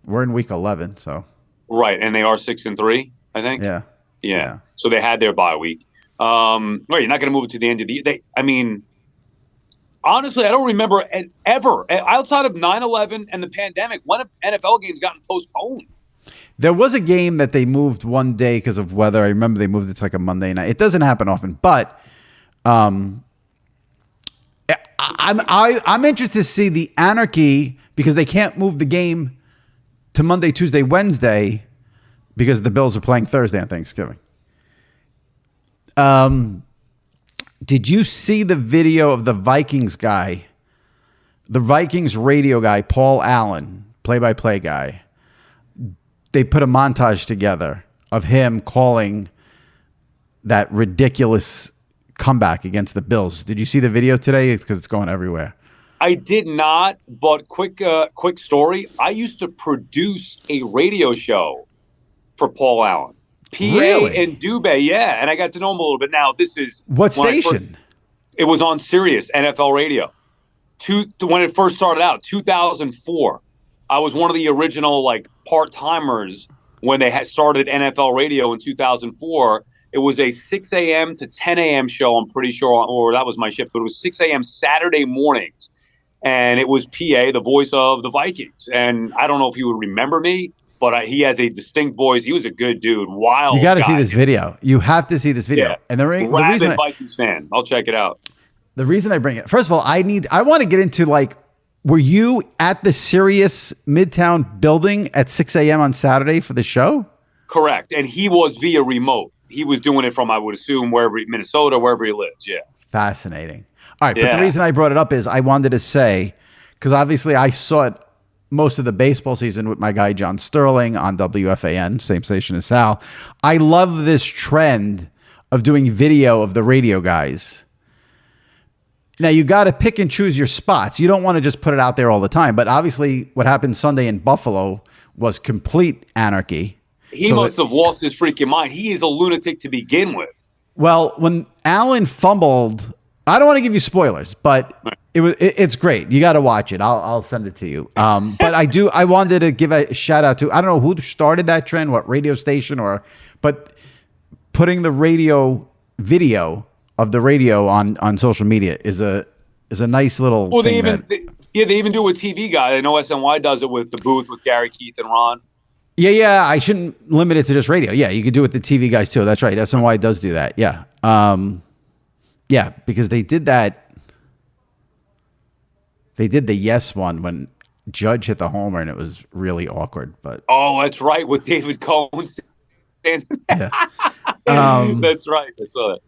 We're in week 11, so. Right, and they are 6-3, I think. Yeah. So they had their bye week. Right, you're not going to move it to the end of the year. I mean, honestly, I don't remember ever outside of 9/11 and the pandemic when have NFL games gotten postponed. There was a game that they moved one day because of weather. I remember they moved it to like a Monday night. It doesn't happen often, but I'm interested to see the anarchy because they can't move the game to Monday, Tuesday, Wednesday because the Bills are playing Thursday on Thanksgiving. Did you see the video of the Vikings guy, the Vikings radio guy, Paul Allen, play-by-play guy? They put a montage together of him calling that ridiculous comeback against the Bills. Did you see the video today? It's because it's going everywhere. I did not, but quick story. I used to produce a radio show for Paul Allen. PA and Dubé, yeah, and I got to know him a little bit. Now, this is... What station? It was on Sirius, NFL Radio. When it first started out, 2004. I was one of the original, part-timers when they had started NFL Radio in 2004. It was a 6 a.m. to 10 a.m. show, I'm pretty sure, or that was my shift, but it was 6 a.m. Saturday mornings. And it was PA, the voice of the Vikings. And I don't know if you would remember me, but he has a distinct voice. He was a good dude. Wild. You got to see this video. You have to see this video. Yeah. And the reason Vikings fan. I'll check it out. The reason I bring it, first of all, I want to get into were you at the Sirius Midtown building at 6 a.m. on Saturday for the show? Correct. And he was via remote. He was doing it from, I would assume, Minnesota, wherever he lives. Yeah. Fascinating. All right. But the reason I brought it up is I wanted to say, because obviously I saw it most of the baseball season with my guy John Sterling on WFAN, same station as Sal. I love this trend of doing video of the radio guys. Now, you got to pick and choose your spots. You don't want to just put it out there all the time. But obviously, what happened Sunday in Buffalo was complete anarchy. He must have lost his freaking mind. He is a lunatic to begin with. Well, when Allen fumbled, I don't want to give you spoilers, but it's great. You got to watch it. I'll send it to you. But I wanted to give a shout out to, I don't know who started that trend, what radio station, but putting the video of the radio on social media is a nice little thing. They even do it with TV guy. I know SNY does it with the booth with Gary, Keith, and Ron. Yeah. I shouldn't limit it to just radio. Yeah, you could do it with the TV guys too. That's right. SNY does do that. Yeah. Yeah, because they did that. They did the yes one when Judge hit the homer, and it was really awkward. But that's right, with David Cohn standing. Yeah. That's right. I saw that.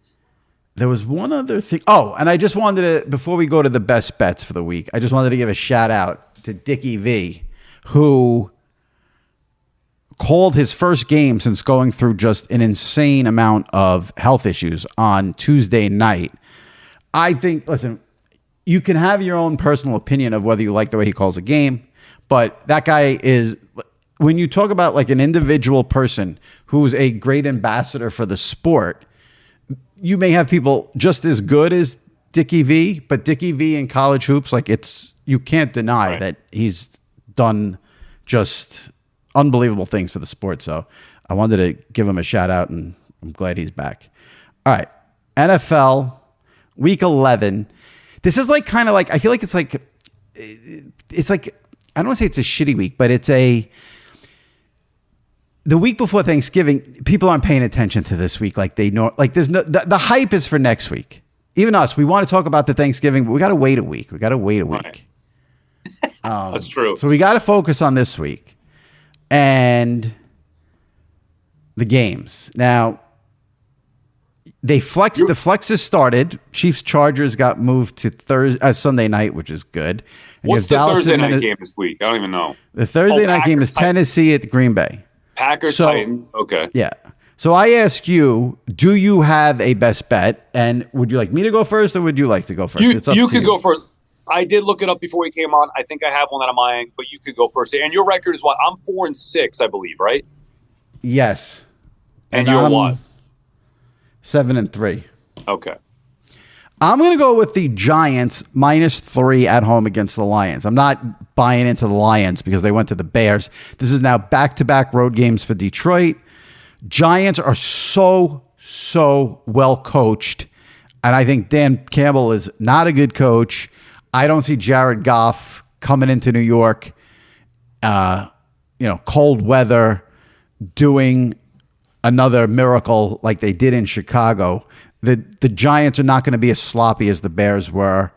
There was one other thing. Oh, and I just wanted to, before we go to the best bets for the week, I just wanted to give a shout out to Dickie V, who called his first game since going through just an insane amount of health issues on Tuesday night. I think, listen, you can have your own personal opinion of whether you like the way he calls a game, but that guy is, when you talk about an individual person who's a great ambassador for the sport, you may have people just as good as Dickie V, but Dickie V in college hoops, you can't deny that he's done just unbelievable things for the sport. So I wanted to give him a shout out, and I'm glad he's back. All right. NFL week 11. This is I feel like it's I don't want to say it's a shitty week, but it's the week before Thanksgiving, people aren't paying attention to this week there's no, the hype is for next week. Even us, we want to talk about the Thanksgiving, but we got to wait a week. Right. That's true. So we got to focus on this week and the games. Now, The flexes started. Chiefs Chargers got moved to Sunday night, which is good. And what's the Thursday night game this week? I don't even know. The Thursday night game is Tennessee at Green Bay. Packers Titans. Okay. Yeah. So I ask you, do you have a best bet? And would you like me to go first, or would you like to go first? You could go first. I did look it up before we came on. I think I have one that I'm eyeing, but you could go first. And your record is what? I'm 4-6, I believe, right? Yes. And you're what? 7-3. Okay. I'm going to go with the Giants -3 at home against the Lions. I'm not buying into the Lions because they went to the Bears. This is now back-to-back road games for Detroit. Giants are so well coached, and I think Dan Campbell is not a good coach. I don't see Jared Goff coming into New York, cold weather, doing another miracle like they did in Chicago. The Giants are not going to be as sloppy as the Bears were.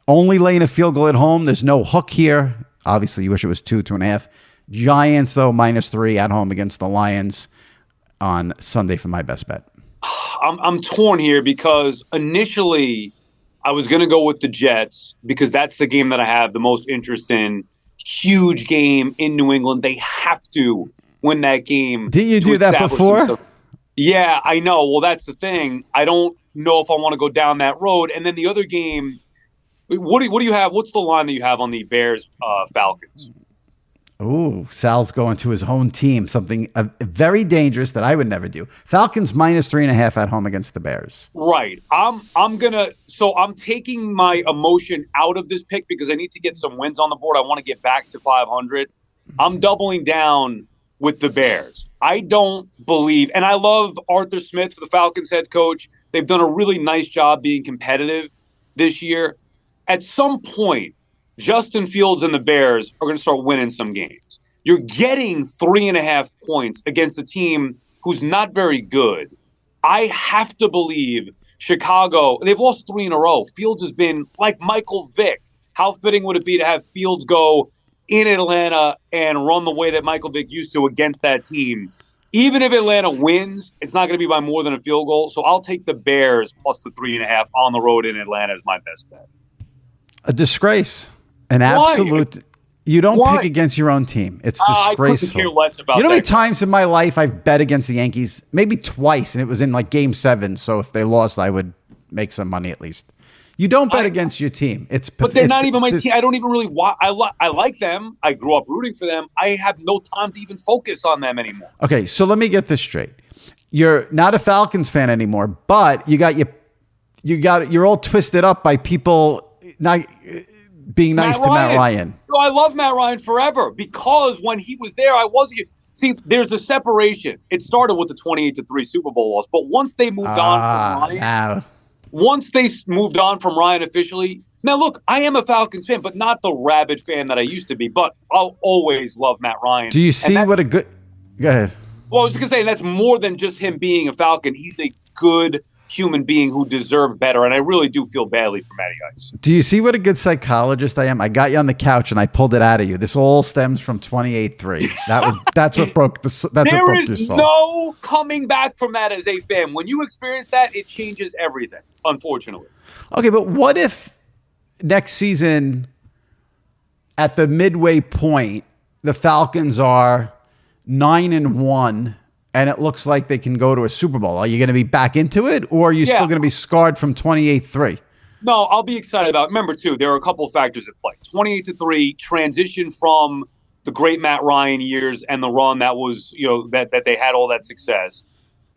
Only laying a field goal at home. There's no hook here. Obviously, you wish it was 2.5. Giants, though, -3 at home against the Lions on Sunday for my best bet. I'm torn here because initially I was going to go with the Jets because that's the game that I have the most interest in. Huge game in New England. They have to win that game. Did you do that before? Yeah, I know. Well, that's the thing. I don't know if I want to go down that road. And then the other game, what do you have? What's the line that you have on the Bears Falcons? Ooh, Sal's going to his own team. Something very dangerous that I would never do. Falcons -3.5 at home against the Bears. Right. I'm taking my emotion out of this pick because I need to get some wins on the board. I want to get back to 500. I'm doubling down with the Bears. I don't believe, and I love Arthur Smith, the Falcons head coach. They've done a really nice job being competitive this year. At some point, Justin Fields and the Bears are going to start winning some games. You're getting 3.5 points against a team who's not very good. I have to believe Chicago, they've lost 3 in a row. Fields has been like Michael Vick. How fitting would it be to have Fields go in Atlanta and run the way that Michael Vick used to against that team? Even if Atlanta wins, it's not going to be by more than a field goal. So I'll take the Bears plus the 3.5 on the road in Atlanta as my best bet. A disgrace. An absolute. Why? You don't pick against your own team. It's disgraceful. I couldn't care less about you know how many times in my life I've bet against the Yankees? Maybe twice, and it was in like Game 7. So if they lost, I would make some money at least. You don't bet against your team. But they're not even my team. I don't even really watch. I like them. I grew up rooting for them. I have no time to even focus on them anymore. Okay, so let me get this straight. You're not a Falcons fan anymore, but you're all twisted up by people not being nice to Matt Ryan. No, I love Matt Ryan forever because when he was there, I wasn't. See, there's a separation. It started with the 28-3 Super Bowl loss, but once they moved on from Ryan, once they moved on from Ryan officially. Now, look, I am a Falcons fan, but not the rabid fan that I used to be. But I'll always love Matt Ryan. Do you see what a good? Go ahead. Well, I was just gonna say that's more than just him being a Falcon. He's a good human being who deserved better, and I really do feel badly for Matty Ice. Do you see what a good psychologist I am? I got you on the couch and I pulled it out of you. This all stems from 28-3. That's what broke the. That's there what broke your is soul. No coming back from that as a fan. When you experience that, it changes everything. Unfortunately. Okay, but what if next season, at the midway point, the Falcons are 9-1? And it looks like they can go to a Super Bowl. Are you going to be back into it, or are you still going to be scarred from 28-3? No, I'll be excited about it. Remember, too, there are a couple of factors at play. 28-3, transition from the great Matt Ryan years and the run that was, that they had all that success.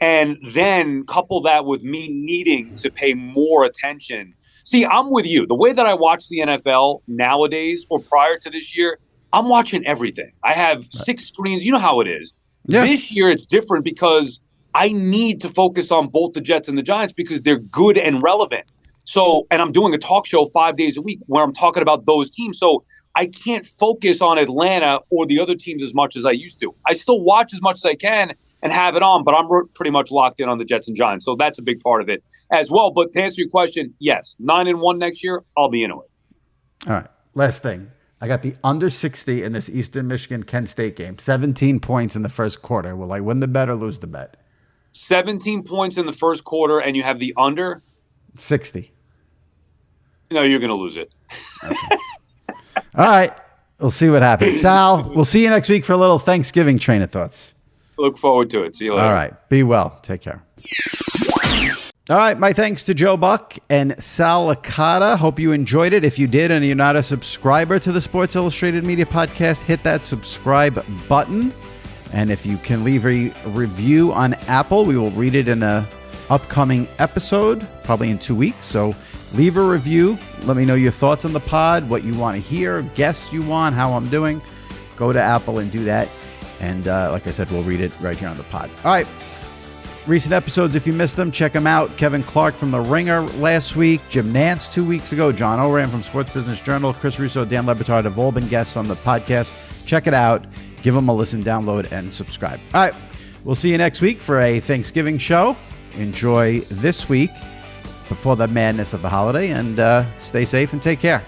And then couple that with me needing to pay more attention. See, I'm with you. The way that I watch the NFL nowadays or prior to this year, I'm watching everything. I have 6 screens. You know how it is. Yeah. This year it's different because I need to focus on both the Jets and the Giants because they're good and relevant. So, and I'm doing a talk show 5 days a week where I'm talking about those teams. So I can't focus on Atlanta or the other teams as much as I used to. I still watch as much as I can and have it on, but I'm pretty much locked in on the Jets and Giants. So that's a big part of it as well. But to answer your question, yes, 9-1 next year, I'll be into it. All right. Last thing. I got the under 60 in this Eastern Michigan Kent State game. 17 points in the first quarter. Will I win the bet or lose the bet? 17 points in the first quarter and you have the under, 60. No, you're going to lose it. Okay. All right. We'll see what happens. Sal, we'll see you next week for a little Thanksgiving Traina Thoughts. Look forward to it. See you later. All right. Be well. Take care. All right. My thanks to Joe Buck and Sal Licata. Hope you enjoyed it. If you did and you're not a subscriber to the Sports Illustrated Media Podcast, hit that subscribe button. And if you can leave a review on Apple, we will read it in an upcoming episode, probably in 2 weeks. So leave a review. Let me know your thoughts on the pod, what you want to hear, guests you want, how I'm doing. Go to Apple and do that. And like I said, we'll read it right here on the pod. All right. Recent episodes, if you missed them, check them out. Kevin Clark from The Ringer last week. Jim Nance 2 weeks ago. John Oram from Sports Business Journal. Chris Russo, Dan Lebitard have all been guests on the podcast. Check it out. Give them a listen, download, and subscribe. All right. We'll see you next week for a Thanksgiving show. Enjoy this week before the madness of the holiday, and stay safe and take care.